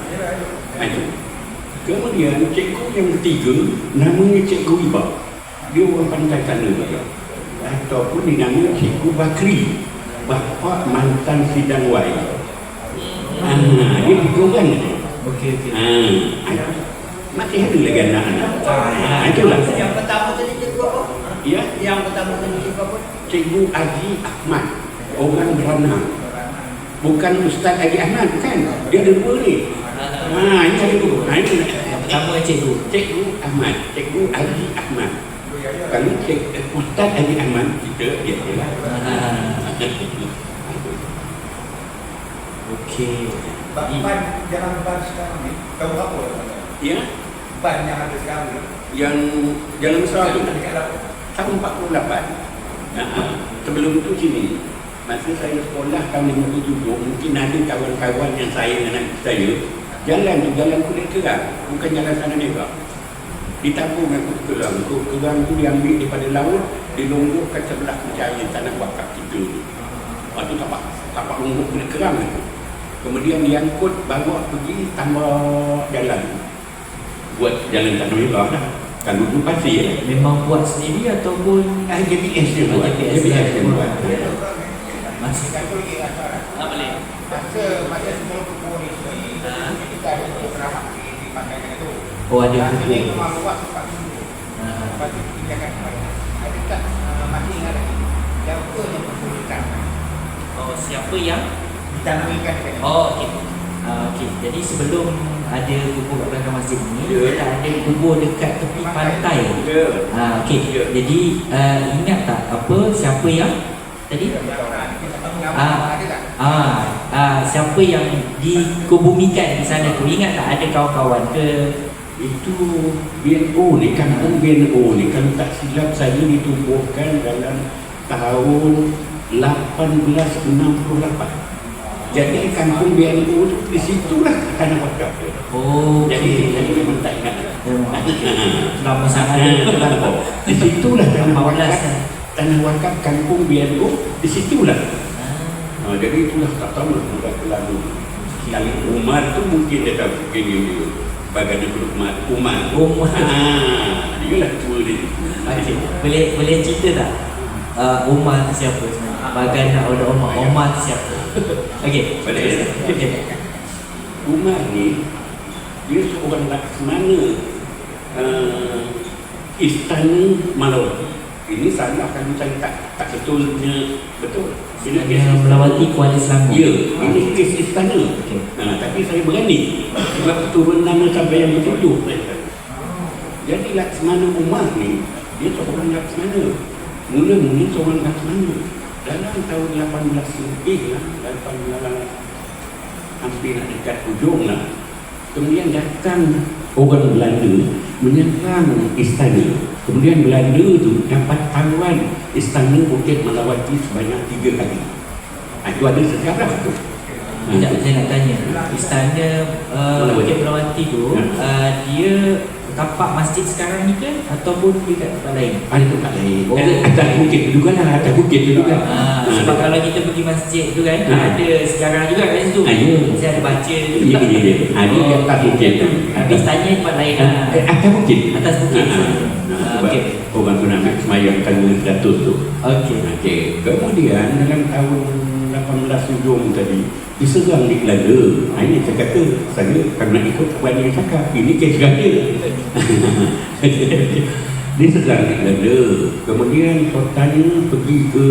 Kemudian cikgu yang ketiga namanya Cikgu Iba. Dia orang pantai sana juga. Ataupun dinamakan Cikgu Bakri, bapa mantan Sidang Wai. Dia dikorang ni. Okey. Masih ada lagi anak-anak. Itulah. Yang pertama tadi cikgu apa? Ya, Yang pertama tadi cikgu apa? Cikgu Haji Ahmad, orang berenang. Bukan Ustaz Haji Ahmad, bukan. Dia ada 2 ni. Ini ada 2. Ini Pertama cikgu. Cikgu Ahmad, Cikgu Haji Ahmad. Kalau Ustaz Haji Ahmad, kita dia lah. Okey. Ban jalan ban sekarang ni, tahu apa? Ya, Ban yang ada sekarang ni. yang Jalan Besar tu Dekat apa? tahun 48. Sebelum itu sini. Masa saya sekolah tahun 57, mungkin ada kawan-kawan yang saya dengan anak saya, jalan tu jalan kulit kerang, bukan jalan sana juga. Ditabung dengan kulit kerang. Kulit kerang tu diambil daripada laut, dilonggokkan sebelah berjaya tanah wakaf kita. Lepas tu tapak longgok kulit kerang tu. Kemudian diangkut, bawa pergi tambah jalan. Buat jalan tanah juga dah. Kalau dulu pasir. Memang buat sendiri ataupun GPS dia buat. GPS dia buat. masih boleh. Masa sebelum kubur ni kita ada perawat di pantai tu. Oh, ada Dia kubur. memang luas tempat tu. Lepas tu kita akan ada tak masih ingat lagi. Siapa yang berkulitan Siapa yang ditanamikan dekat ni? okey. Okey. Jadi sebelum ada kubur kat belakang masjid ni, kita ada kubur dekat tepi pantai. Okey. Jadi ingat tak apa siapa yang tadi? Siapa yang dikubumikan di sana tu? Ingat tak ada kawan-kawan ke? Itu BNO ni, kampung BNO ni kalau tak silap saya ditubuhkan dalam tahun 1868. Jadi kampung BNO tu di situlah tanah wakaf dia. Jadi saya memang tak ingat. Lama sangat terlampau. Di situlah tanah 14 wakaf. Tanah wakaf kampung BNO di situlah. Jadi itulah tak tahu lah sudah terlalu. Kali Umar tu mungkin dia tahu mungkin dia bagian Umar. Dia lah tua dia. Okey. Boleh cerita tak? Umar tu siapa sebenarnya? Bagan oleh Umar tu siapa? Okey. Boleh. Okey. Umar ni dia seorang laksamana Istana Malawati. Ini salah kalau saya tak betulnya betul. Ini Yang melawati Kuala Selangor. Ya, ini kes istana. Okey. Tapi saya berani sebab turun nama sampai yang betul. Jadi Laksamana Umar ni dia seorang laksamana. Mula-mula seorang laksamana. Dalam tahun 18 lebih lah, hampir nak dekat hujung lah. Kemudian datang orang Belanda menyerang istana. Kemudian Belanda tu dapat tawan istana Bukit Melawati sebanyak 3 kali. Itu ada sejarah tu. Sekejap saya nak tanya. Istana Bukit Melawati tu dia tapak masjid sekarang ni ke ataupun dia kat tempat lain? Ada tempat lain. Oh. Atas bukit tu juga lah. Atas bukit tu juga. Sebab kalau kita pergi masjid tu kan ada sejarah juga kat situ. Ya. Saya ada baca Ya. Dia atas bukit tu. Habis tanya tempat lain lah. Atas bukit. Atas bukit. Okey. Orang tu nak semayang Tanjung Datuk tu. Okey. Kemudian dalam tahun 18 hujung tadi diserang di Belanda. Ini saya kata saya kalau nak ikut kawan yang cakap ini kes ganda. Diserang di Belanda. Kemudian sultannya pergi ke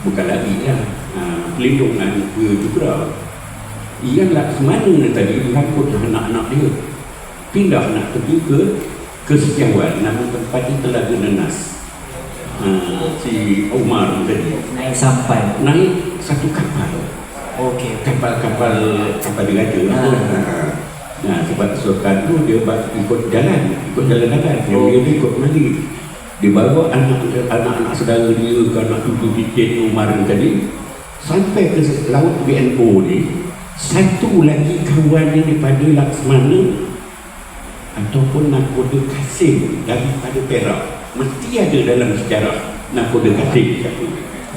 bukan lagi lah pelindungan ke juga. Ia Laksmana tadi rangkut anak-anak dia, pindah nak pergi ke Setiawan, nama tempat itu Telaga Nenas. Si Umar tadi naik satu kapal. Okey. Kapal diraja lah. Nah, sebab Soekarno dia ikut jalan darat. Dia ikut mari. Dia bawa anak-anak saudara dia ke anak cucu Titin Umar tadi sampai ke laut BNO ni. Satu lagi kawan daripada Laksmana ataupun nakoda Kasim daripada Perak, mesti ada dalam sejarah nakoda Kasim satu.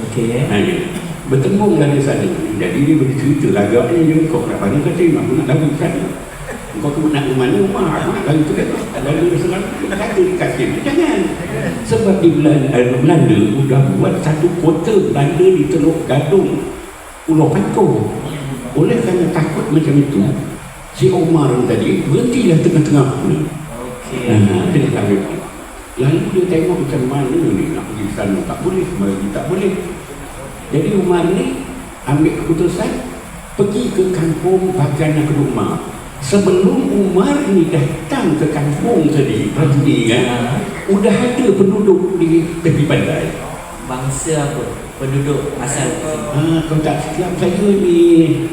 Okey. Bertembunglah di sana. Jadi dia bercerita agaknya dia, kau nak mana Kasim, aku nak lagu sana. Kau nak ke mana Umar, aku nak lagu tu kan. Lalu Islam kata di Kasim, jangan. Sebab di Belanda sudah buat satu kota Belanda di Teluk Gadung, Pulau Pakoh. Oleh kerana takut macam itu, si Umar tadi berhentilah tengah-tengah ni. Okey. Lalu dia tengok macam mana ni nak pergi sana, tak boleh, tak boleh. Jadi Umar ni ambil keputusan pergi ke kampung Bagana Keduma. Sebelum Umar ni datang ke kampung tadi, pagi kan, udah ada penduduk di tepi pantai. Bangsa apa? Penduduk asal. Kau tak silap saya ni.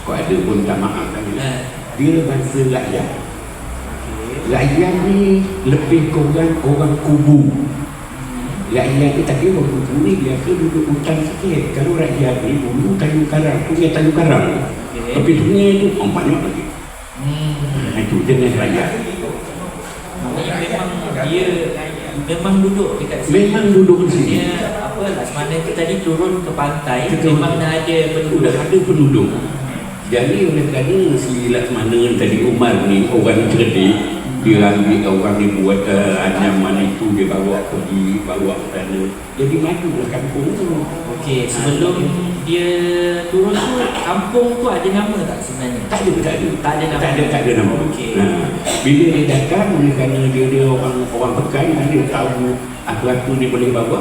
Kau ada pun tak maaf kan. Dia bangsa rakyat. Rakyat ni lebih kurang orang kubu. Rakyat ni tak kira orang kubu ni biasa duduk hutan sikit. Kalau rakyat ni dulu kayu karang, punya kayu karang. Tapi sungai tu banyak lagi. Itu jenis rakyat. Memang duduk dekat sini. Memang duduk di sini. Laksmana tu tadi turun ke pantai, memang dah ada penduduk. Dah ada penduduk. Jadi oleh kerana si Laksmana tadi Umar ni orang cerdik, dia ambil orang ni buat anyaman itu, dia bawa pergi, bawa ke sana. Jadi majulah kampung tu. Okey, sebelum dia turun tu, kampung tu ada nama tak sebenarnya? Tak ada nama. Okey. Bila dia datang, oleh kerana dia orang pekan, dia tahu apa-apa dia boleh bawa.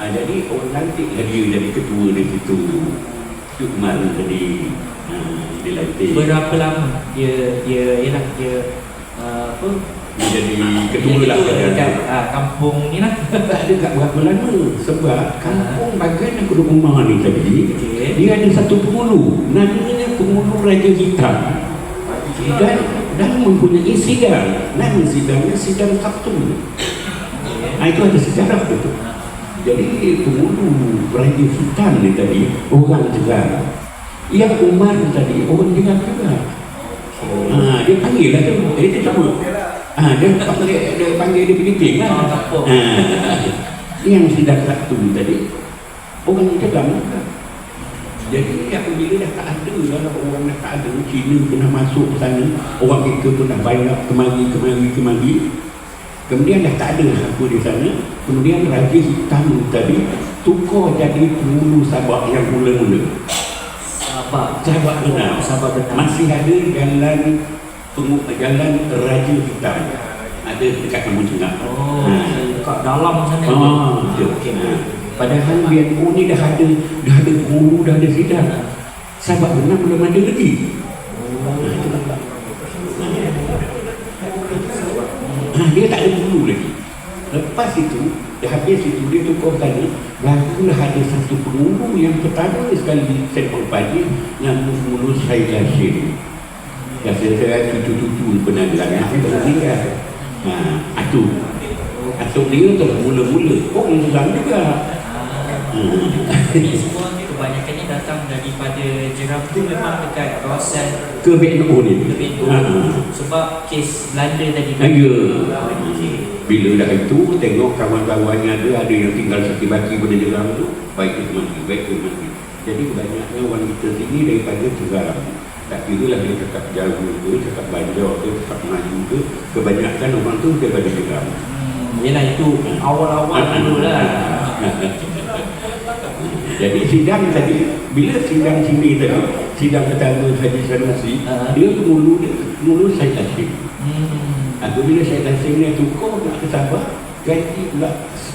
Jadi orang lantiklah dia jadi ketua di situ. Itu Umar tadi. Dia lantik. Berapa lama dia apa? Dia jadi ketua lah dekat kampung ni lah. Tak ada kat berapa lama. Sebab kampung Bagana Keduma ni tadi, dia ada satu penghulu, namanya penghulu Raja Hitam. Dan mempunyai sidang. Nama sidangnya Sidang Sabtu. Itu ada sejarah betul. Jadi penghulu Raja Hitam ni tadi orang Jeram. Yang Umar tadi orang Jeram juga. Dia panggil lah tu. Dia sama. Dia panggil dia Filipin lah. Yang Sidang Sabtu tadi orang Jeram juga. Jadi apabila dah tak ada lah, orang dah tak ada, Cina pernah masuk ke sana, orang kita pun dah banyak kemari. Kemudian dah tak ada apa di sana. Kemudian Raja Hitam tadi tukar jadi penghulu Sabak yang mula-mula. Sabak benar. Masih ada jalan Raja Hitam. Ada dekat Kampung Tengah. Dekat dalam sana. Okey. Padahal BNO ni dah ada guru, dah ada sidang. Sabak benar belum ada lagi. Dia tak ada guru lagi. Lepas itu, dah habis itu, dia tukar tadi, barulah ada satu penghulu yang pertama sekali di Sepang Padi, nama penghulu Syed Hashim. Saya cucu-cucu pernah bilang, saya baru meninggal. Atuk dia tu mula-mula. Orang Islam juga. Ini semua kebanyakannya datang daripada Jeram tu memang dekat kawasan ke BNO ni. Sebab kes Belanda tadi. Bila dah itu tengok kawan-kawannya ada yang tinggal saki-baki pada Jeram tu, baik ke mati. Jadi kebanyakan orang kita sini daripada Jeram. Tak kira lah dia cakap jauh ke, cakap Banjar ke, cakap Melayu ke, kebanyakan orang tu daripada Jeram. Yelah itu awal-awal dulu lah. Jadi sidang tadi, bila sidang sini tadi, sidang pertama Haji Sanusi, dia mulu Syed Hashim. Apabila Syed Hashim ni tukar nak ke Sabah, ganti pula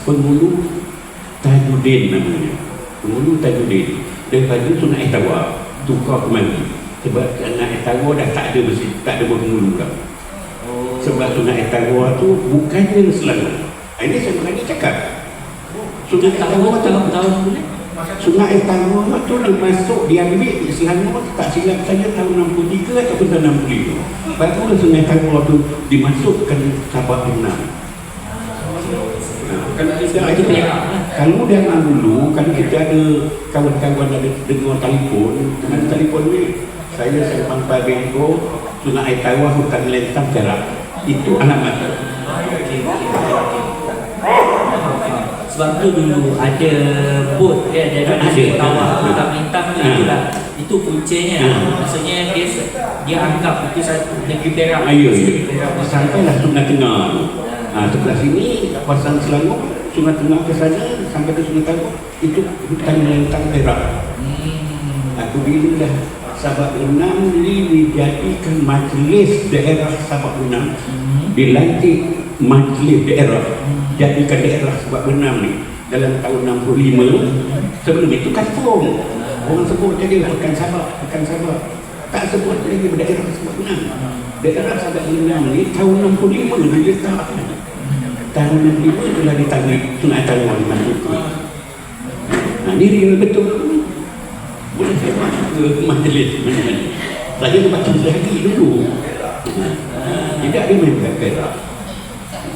penghulu Tajuddin. Tajudin namanya. Dulu Tajudin. Daripada Sungai Tawa tukar ke mari. Sebab Sungai Tawa dah tak ada mesin, tak ada penghulu dah. Sebab Sungai Tawa tu bukannya Selangor. Ini saya berani cakap. Sungai Tawa tahun bulan. Sungai Tawa tu dia masuk, dia ambil di Selangor, tak silap saya tahun 63 ataupun tahun 65. Barulah Sungai Tawa tu dimasukkan Sabak Benam. Kalau zaman dulu, kalau kita ada kawan-kawan ada dengar telefon, dengan telefon ni, saya sembang Pak Bengko, Sungai Tawa Hutan Lentang Perak. Itu alamat. Sebab tu dulu ada bot dia ada Tawa Hutan Lentang tu itulah. Itu puncanya. Maksudnya dia anggap itu satu negeri Perak. Sampailah Sungai Tengah. Sebelah sini kawasan Selangor, Sungai Tengah ke sana sampai ke Sungai Tawa itu Hutan Lentang Perak. Aku bila dah Sabak Benam dijadikan majlis daerah Sabak Benam, dilantik majlis daerah, jadikan daerah Sabak Benam ni dalam tahun 65. Sebelum itu kampung, orang sebut jadi Pekan Sabak, Pekan Sabak, tak sebut lagi daerah Sabak Benam. Daerah Sabak Benam ni tahun 65 diletakkan. Tahun 65 telah ditangani Sungai Tawa dimasukkan. Ini real betul. Boleh saya masuk ke majlis mana-mana. Saya baca lagi dulu. Tidak ada main belakang.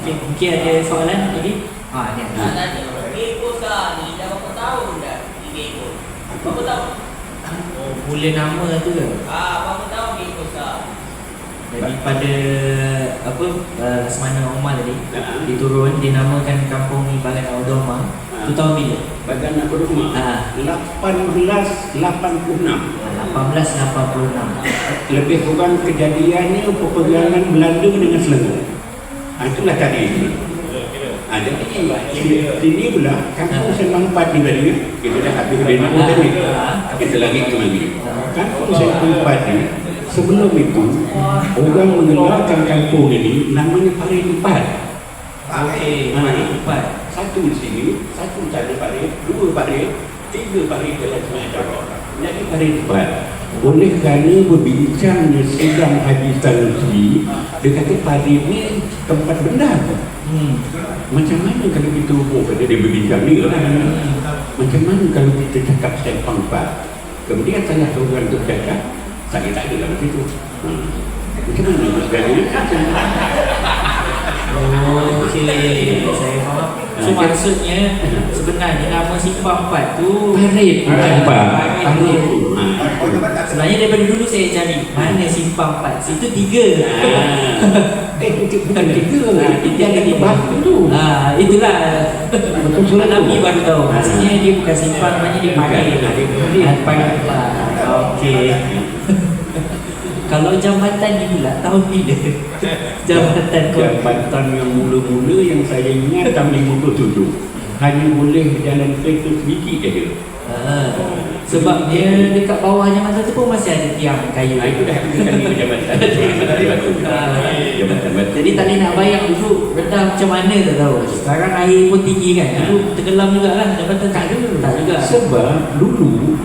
Mungkin ada soalan lagi? Ni Gekosa ni dah berapa tahun dah Geko? Berapa tahun? mula nama tu ke? Berapa tahun Gekosa? Daripada apa Semana Omar tadi dia turun, dia namakan kampung ni Bagan Audoma. Tu tahun bila? Bagan Audoma 1886. 1886. Lebih kurang kejadiannya peperangan Belanda dengan Selangor. Itulah tadi. Jadi sini pula kampung Sembang Padi tadi, kita dah habis dari nama tadi. Kita lagi ke lagi. Kampung Sembang Padi sebelum itu orang mengenalkan kampung ini namanya Parit 4. Okey, Parit 4. Satu di sini, satu cara parit, dua parit, tiga parit dalam Sungai Tawa. Jadi Parit 4. Oleh kerana berbincangnya sidang Haji Sanusi, dia kata parit ni tempat benar. Macam mana kalau kita kata dia berbincang ni lah. Macam mana kalau kita cakap Sembang 4? Kemudian salah seorang tu cakap, saya tak ada dalam situ. Macam mana maksudnya? Okey, saya faham. So maksudnya sebenarnya nama Simpang 4 tu Parit. Sebenarnya daripada dulu saya cari mana Simpang 4. Situ 3. Bukan 3. Dia ada batu tu. Itulah. Betul Nabi baru tahu. Maksudnya dia bukan Simpang, namanya dia Parit. Parit. Okey. Kalau jambatan ni pula tahun bila? Jambatan yang mula-mula yang saya ingat tahun 57. Hanya boleh jalan kereta sedikit saja. Sebab dia dekat bawah jambatan tu pun masih ada tiang kayu. Itu dah kena kali jambatan. Jambatan batu. Jadi tak boleh nak bayang dulu rendah macam mana tak tahu. Sekarang air pun tinggi kan. Dulu tenggelam jugalah jambatan tak ada. Tak juga. Sebab dulu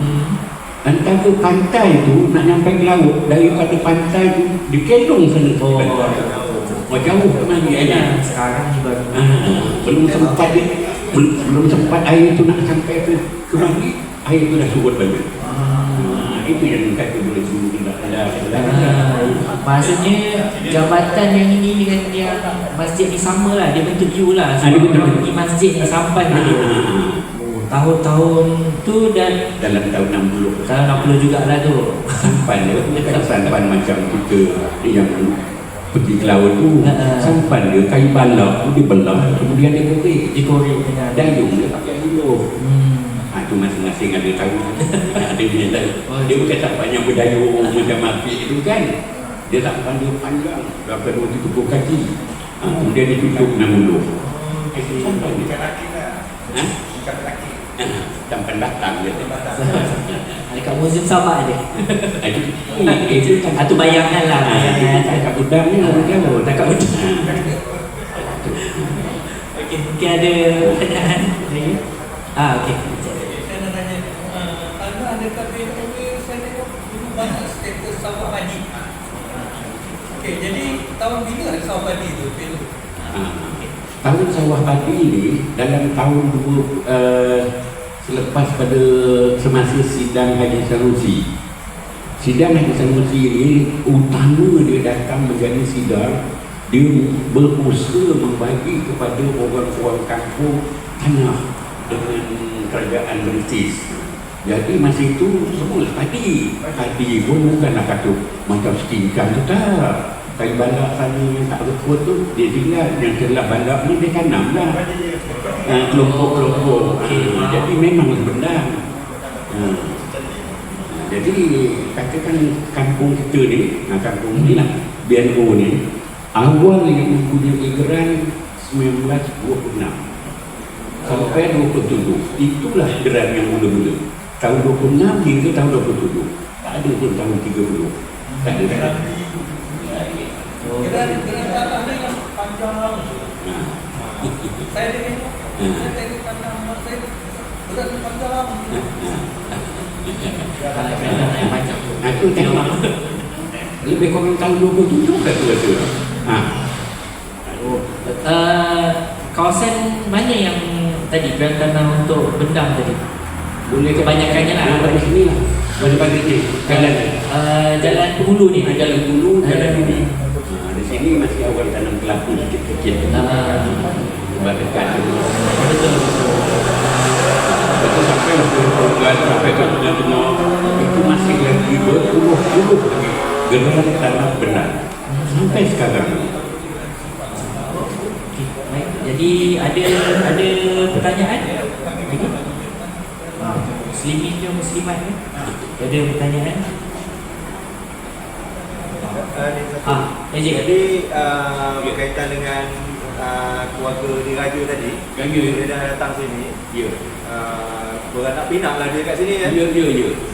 antara pantai tu nak sampai ke laut, daripada pantai tu dikelong sana. Jauh ke mana aja. Sekarang ni baru belum sempat air tu nak sampai ke mana, air tu dah surut balik. Itu yang kata boleh suruh maksudnya jambatan yang ini dengan yang masjid ni sama lah, dia bentuk U lah. Sebab pergi masjid ni sampai dulu. Tahun-tahun tu dan dalam tahun 60. Tahun 60 jugalah tu. Sampan dia bukan sampan macam kita yang pergi ke laut tu. Sampan dia kayu balak tu dibelah, kemudian dia korek dengan dayung, dia pakai huluh. Itu masing-masing ada tahu. Ada dia tahu. Dia bukan sampan yang berdayung macam api itu kan. Dia sampan dia panjang berapa 2-3 kaki. Kemudian dia tutup dengan huluh. Sampan dia laki lah. Sampan batang dia. Dekat Museum Sabak je. Itu bayangan lah. Dekat udang ni orang jauh. Dekat udang. Okey, mungkin ada pertanyaan lagi? Okey. Saya nak tanya, tanah dekat BOA saya tengok dulu banyak status sawah padi. Okey, jadi tahun bila sawah padi tu? Tahun sawah padi ni dalam tahun selepas pada semasa sidang Haji Sanusi. Sidang Haji Sanusi ni utama dia datang menjadi sidang, dia berusaha membagi kepada orang-orang kampung tanah dengan kerajaan British. Jadi masa itu semua padi. Padi pun bukanlah kata macam setingkan tu tak. Kayu balak sana yang tak berkuat tu dia tinggal, yang telah balak ni dia tanam lah. Kelompok-kelompok. Jadi memang benar. Jadi katakan kampung kita ni, kampung ni lah, BNO ni, awal yang mempunyai geran 1926 sampai 27. Itulah geran yang mula-mula. Tahun 26 hingga tahun 27. Tak ada pun tahun 30. Tak ada. Geran tanah ni yang panjang lama. Saya tengok, saya tengok tanah mak saya geran panjang lama. Itu tengok. Lebih kurang tahun 27 dah tu rasa. Kawasan mana yang tadi geran tanah untuk bendam tadi? Boleh Kebanyakannya lah. Pada sini lah. Pada pagi ni. Jalan Penghulu ni. Jalan dulu, jalan ini. Di sini masih awal tanam kelapa kecil-kecil. Sebab dekat tu. Betul. Betul sampai lah program sampai ke tengah-tengah. Itu masih lagi berpuluh-puluh lagi geran tanah benar. Sampai sekarang. Baik. Jadi ada pertanyaan lagi? Muslimin ke muslimat ke? Ada pertanyaan? Jadi berkaitan dengan keluarga diraja tadi, dia dah datang sini. Ya. Beranak pinak lah dia kat sini kan. Ya.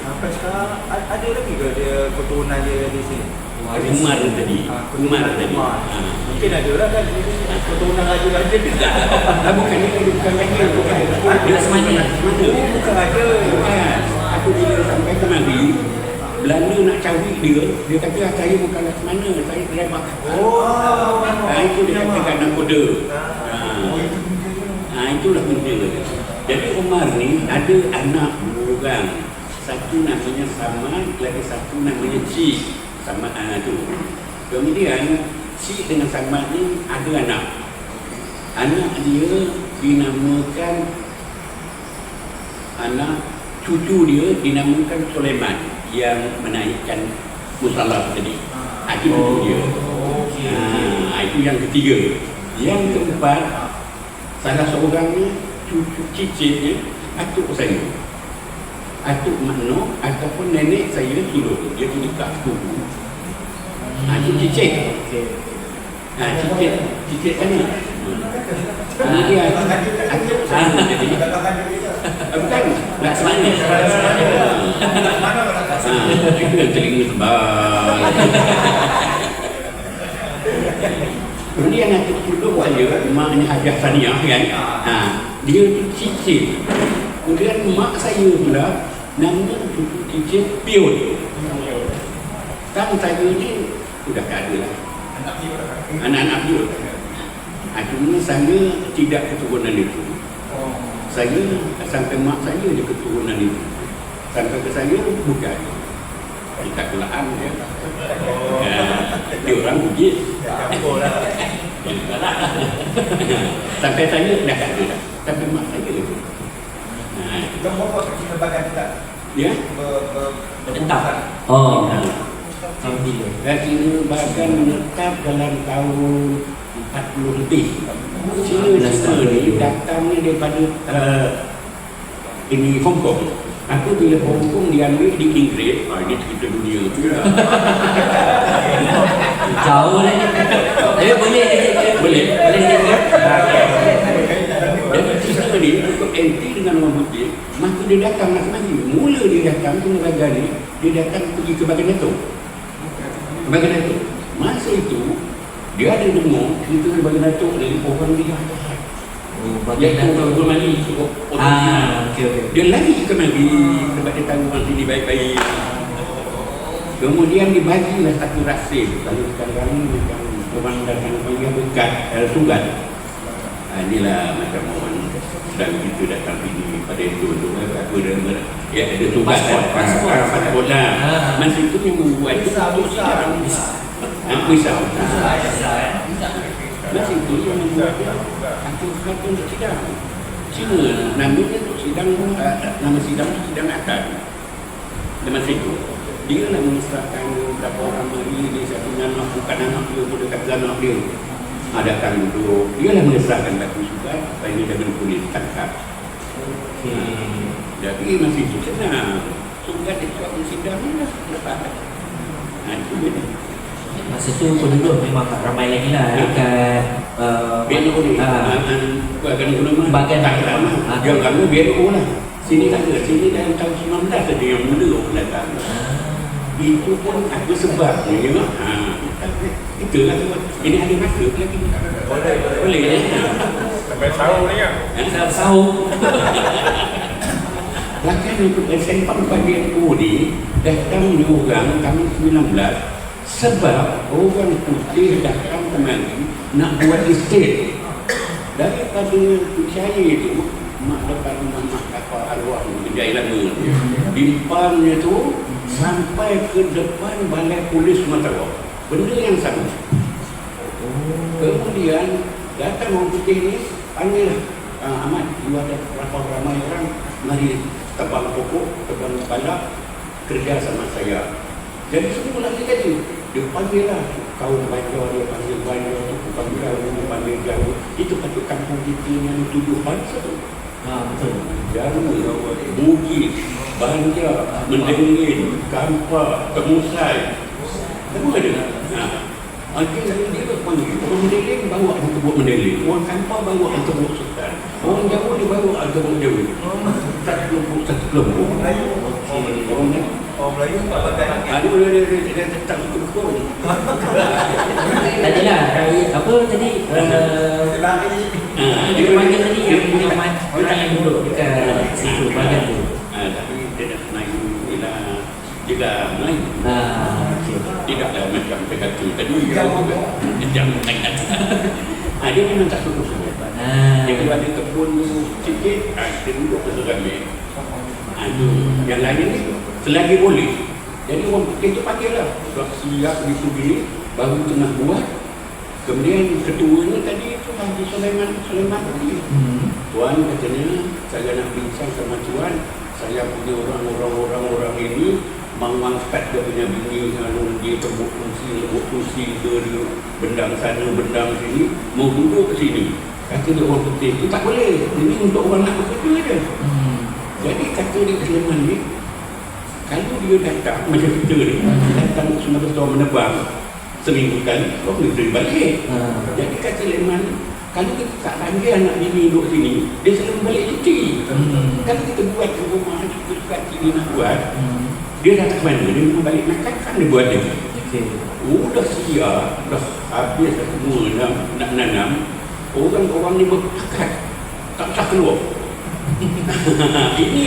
Sampai sekarang ada lagi ke dia keturunan dia di sini? Umar tadi. Mungkin ada lah kan keturunan raja-raja. Bukan lagi. Dia semana? Bukan raja. Aku bila sampai ke Mari, Belanda nak cari dia kata saya bukan mana, saya terlemak. Itu dia katakan nak kode. Itulah benda. Jadi Umar ni ada anak 2 orang. Satu namanya Samad, lagi satu namanya Cik. Samad tu. Kemudian Cik dengan Samad ni ada anak. Anak dia dinamakan, anak cucu dia dinamakan Sulaiman yang menaikkan musalaf tadi. Itu cucu dia. Itu yang ketiga. Yang keempat, salah seorangnya cucu cicitnya atuk saya, atuk makno ataupun nenek saya turun, dia tu dekat sepupu. Itu cicit. Cicit kan ni. Kemudian atuk saya jadi bukan nak semana. Itu yang telinga tebal. Kemudian atuk sulung saya, maknya Hajah Saniah kan. Dia tu cicit. Kemudian mak saya pula nama cucu cicit Pion. Kan saya ni sudah tak ada lah. Anak-anak Pion. Cuma saya tidak keturunan itu. Saya sampai mak saya dia keturunan itu. Sampai ke saya bukan. Kita kelaan dia. Dia orang bugis. Sampai saya dah tak ada dah. Sampai mak saya itu. Kamu buat kecil bagan kita? Ya? Menetap. Tahun bila? Cina bahkan menetap dalam tahun 40 lebih. Cina ni datangnya daripada ini Hong Kong. Aku bila Hong Kong diambil di Inggeris, ini cerita dunia tu lah. Jauh lah ni. Boleh. Dan Cina ni untuk anti dengan orang putih, maka dia datang nak maju. Mula dia datang ke negara ni, dia datang pergi ke Bagan Datuk. Bagan Datuk. Masa itu dia ada dengar cerita Bagan Datuk ni orang dia jahat. bagian Iaitu datuk. Rumani Okey. Dia lari ke mari tempat dia tahu orang sini baik-baik. Kemudian dibagilah satu rasil. Kalau sekarang ni macam orang datang panggil bekat surat. Inilah macam orang sedang kita datang sini pada itu tu apa dia ya ada tugas pasport lah. Masa itu yang membuat itu sidang. Pisau. Masa itu yang membuat kartu untuk sidang. Cuma namanya untuk sidang nama sidang tu sidang akan. Dan masa itu dia nak mengesahkan berapa orang mari dia satu anak bukan anak dia pun dekat anak dia. Datang duduk, dia lah mengesahkan satu surat supaya dia jangan polis tangkap. Jadi masih itu senang. Surat dia buat sidang lah lepas. Itu dia. Masa tu penduduk memang ramai lagi lah dekat BNO ni bukan guna bagian tak lama. Yang kamu BNO lah. Sini tak ada. Sini dalam tahun 19 ada yang mula orang datang. Itu pun ada sebabnya. Itu lah. Ini ada masa lagi. Boleh. Sampai sahur ni kan? sahur. Bahkan untuk sempang BNO ni datangnya orang tahun 19 sebab orang putih datang kemari nak buat estate. Daripada saya itu mak depan mak kapal arwah menjadi lama dimpannya tu sampai ke depan balai polis Sumatera. Benda yang sama. Kemudian datang orang putih ni panggil Ahmad, you ada berapa ramai orang mari tebang pokok, tebang balak kerja sama saya. Jadi semua lagi tadi dia panggil lah kaum Banjar, dia panggil Banjar, tu panggil dia panggil Jawa. Itu patut kampung kita yang tujuh bangsa tu. Betul. Jawa, Bugis, Banjar, Mendelin, Kampar, Temusai. Semua ada. Dia panggil orang Mendelin bawa untuk Mendelin, orang Kampar bawa untuk Sultan, orang Jawa dia bawa untuk Jawa. Satu kelompok. Orang Melayu tak pakai. Dia tetap ikut-ikut. Tadilah apa tadi dia panggil tadi yang orang yang duduk dekat situ bagian tu. Tapi dia dah naik dia Melayu. Tidaklah macam kata tadi jangan naik atas. Dia memang tak suka sangat. Dia kalau ada kebun sikit, dia duduk ke ambil. Yang lain ni selagi boleh. Jadi orang putih tu panggil lah. Dah siap disugi, baru tengah buat. Kemudian ketuanya tadi tu Haji Sulaiman tadi. Tuan katanya, saya nak bincang sama tuan. Saya punya orang ini mengangkat dia punya bini kalau dia terbuk kursi dia bendang sana, bendang sini, mau duduk ke sini. Kata dia orang putih tu tak boleh. Ini untuk orang nak bekerja je. Jadi kata dia Sulaiman ni, kalau dia datang macam kita ni, datang ke Sumatera menebang seminggu kali, kau kena beri balik. Jadi kata Sulaiman, kalau kita tak panggil anak bini duduk sini, dia selalu balik cuti. Kalau kita buat di rumah, kita suka sini nak buat, dia datang ke mana? Dia memang balik makan, kan dia buat dia. Dah siap, dah habis semua nak nanam. Orang-orang ni berpakat, tak usah keluar. Ini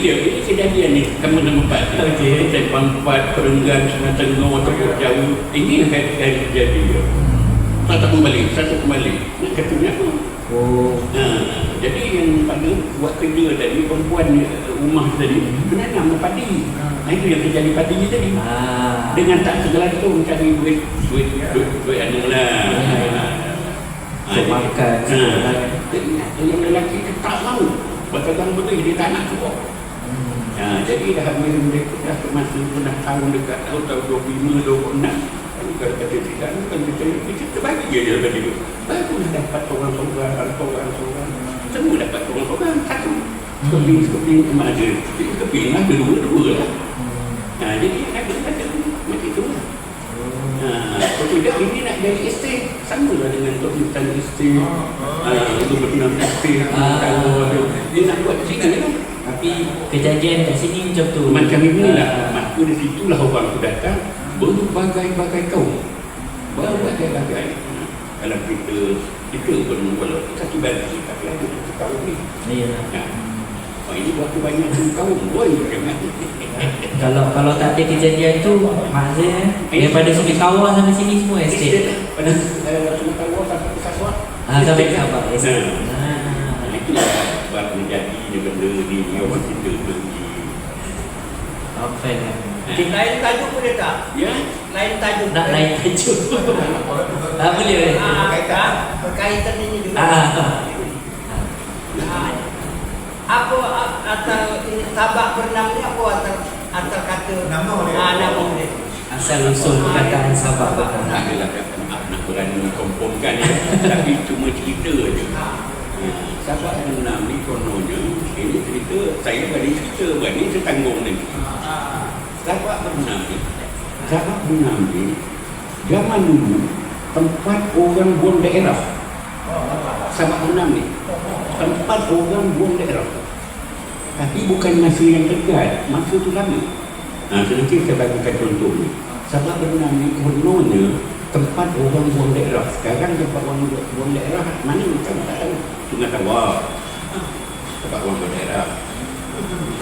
kejadian ni kamu nombor 4 Sempang 4, Perenggan, Sungai Tengah, Tepuk Jauh. Ini yang kejadian. Tak kembali, satu kembali. Nak katanya apa? Jadi yang pada buat kerja tadi, perempuan rumah tadi menanam padi. Itu yang terjadi padi tadi. Dengan tak segala tu mencari duit anu lah. Makan. Yang lelaki tak mahu. Berkata betul dia tak nak keluar. Jadi dah habis mereka dah masa pernah tahun dekat tahun 25, 26. Kalau kata tidak, kita terbagi je tadi tu. Baru dapat orang-orang. Semua dapat orang-orang. Satu. Keping memang ada. Keping ada dua lah. Jadi ada macam itu lah. Tidak ini nak jadi estate sama lah dengan Tok Sultan estate, untuk berkenaan estate. Dia nak buat di sini kan. Tapi kejadian kat sini macam tu. Macam inilah. Maka di situlah orang tu datang berbagai-bagai kaum. Berbagai-bagai. Kalau kita Kita pun walaupun satu bagi tapi ada satu kaum ni. Iyalah. Ini berapa banyak kaum pun jangan. Kalau tak ada kejadian tu, maksudnya daripada sini Kawah sampai sini semua estate. Pada Sumatera Utara sampai ke Sarawak. Sampai ke Sabah estate. Itulah sebab menjadi benda ni orang kita pergi. Apa kan? Lain tajuk boleh tak? Ya. Lain tajuk. Nak lain tajuk. Boleh. Berkaitan ini juga. Apa atau tabak berenang ni apa atau kata nama dia? Asal usul perkataan Sabah. Tak adalah nak berani komponkan tapi cuma cerita je. Sabak berenang ni kononnya ini cerita saya bagi cerita ni saya tanggung ni. Sabak berenang ni zaman dulu tempat orang buang daerah. Sabak berenang ni tempat orang buang daerah. Tapi bukan masa yang dekat, masa tu lama. Nanti saya bagikan contoh ni. Sabak berenang ni kononnya tempat orang buang daerah. Sekarang tempat orang buang daerah mana macam tak tahu. Sungai Tawar. Tempat orang buang daerah.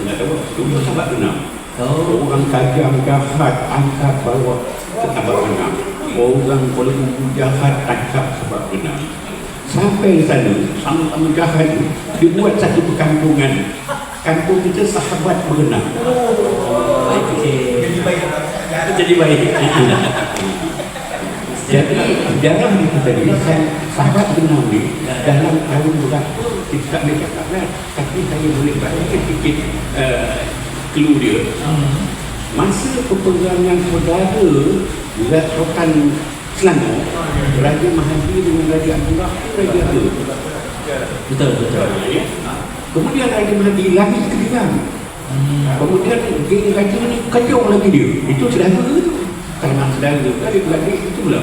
Sungai Tawar. Dulu Sabak berenang. Orang tajam jahat angkat bawa ke Sabak berenang. Orang peluru jahat tangkap Sabak berenang. Sampai di sana, sama-sama jahat ni dibuat satu perkampungan. Kampung kita Sahabat Berenang. Jadi baik. Jadi sejarah ni kita ni Sahabat Berenang ni dalam tahun berapa kita tak boleh cakap lah. Tapi saya boleh bagi sedikit clue dia. Masa peperangan saudara Sultan Selangor, Raja Mahathir dengan Raja Abdullah, Raja apa? Betul. Ya. Kemudian Raja Mahathir lagi kegiram. Kemudian Raja ni kacau lagi dia. Itu saudara tu. Karena saudara lagi itu pula.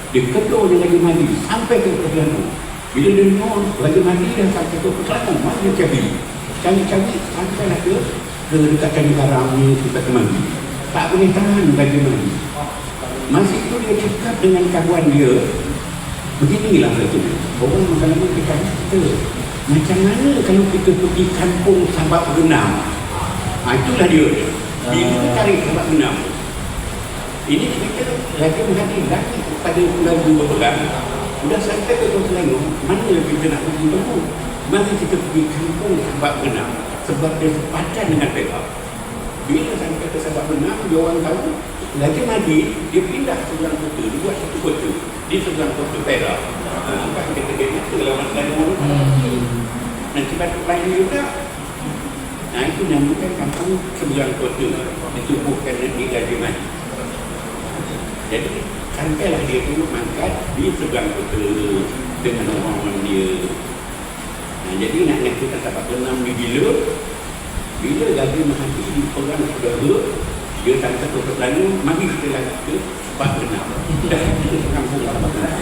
Dia kacau dia Raja Mahathir sampai ke Selangor. Bila dia dengar Raja Mahathir dah sampai ke Selangor, mana dia cari sampai lah ke dekat Tanjung Karang ni, dekat Temanggi. Tak boleh tahan Raja Mahathir. Masa itu dia cakap dengan kawan dia, beginilah itu. Orang lama-lama kita macam mana kalau kita pergi kampung Sabak Berenang? Itulah dia. Dia kita cari Sabak Berenang. Ini cerita Raja Mahathir lagi pada bulan 2 bulan. Sudah sampai ke Selangor, mana kita nak pergi dulu? Mari kita pergi kampung Sabak Berenang. Sebab dia sepadan dengan Perak. Bila sampai ke Sabak Berenang, dia orang tahu Raja Mahathir dia pindah sebelah kota, dia buat satu kota di sebelah kota Perak. Bukan kita lawan Selangor. Nanti batu lain juga. Itu namakan kampung sebelah kota. Ditubuhkan di Raja Mahathir. Jadi sampailah dia dulu mangkat di sebelah kota dengan orang-orang dia. Jadi nak kita Sabak Berenang ni bila Raja Mahathir di perang saudara, dia sampai ke Selangor, mari kita lagi ke Sabak Berenang. Itu kampung Sabak Berenang.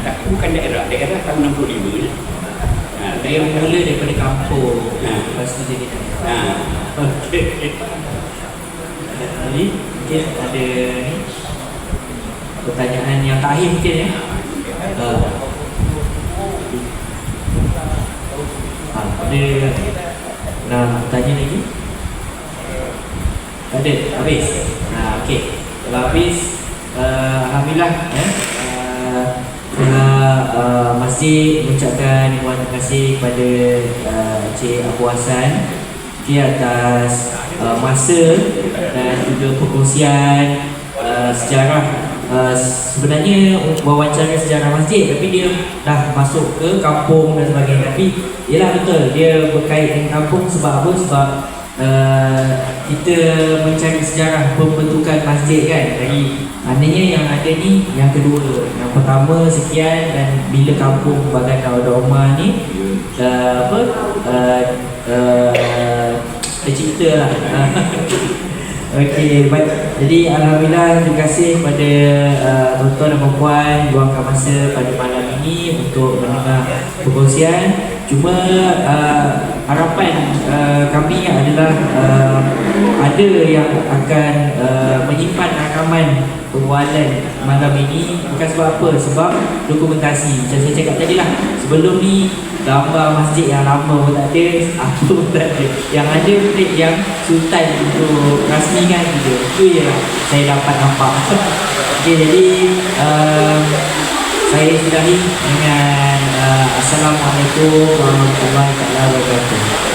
Tapi bukan daerah tahun 65 ni. Dia mula daripada kampung. Lepas tu jadi daerah. Okey. Jadi mungkin ada ni pertanyaan yang terakhir mungkin ya. Ada nak tanya lagi? Tak ada? Habis? Okey. Kalau habis, Alhamdulillah masjid mengucapkan terima kasih kepada Encik Abu Hassan atas masa dan juga perkongsian sejarah. Sebenarnya wawancara sejarah masjid, tapi dia dah masuk ke kampung dan sebagainya. Tapi ialah betul, dia berkait dengan kampung. Sebab apa? Sebab kita mencari sejarah pembentukan masjid kan. Jadi maknanya yang ada ni yang kedua. Yang pertama sekian, dan bila kampung Baganda Omar ni tercipta lah. Okey, baik. Jadi alhamdulillah, terima kasih kepada tuan-tuan dan puan-puan luangkan masa pada malam ini untuk mendengar perkongsian. Cuma harapan kami adalah ada yang akan menyimpan rakaman perbualan malam ini. Bukan sebab apa, sebab dokumentasi. Macam saya cakap tadi lah, sebelum ni gambar masjid yang lama pun tak ada, apa pun tak ada. Yang ada plate yang sultan untuk rasmikan gitu. Itu je lah saya dapat nampak. Okay, jadi saya sudahi dengan Assalamualaikum warahmatullahi wabarakatuh.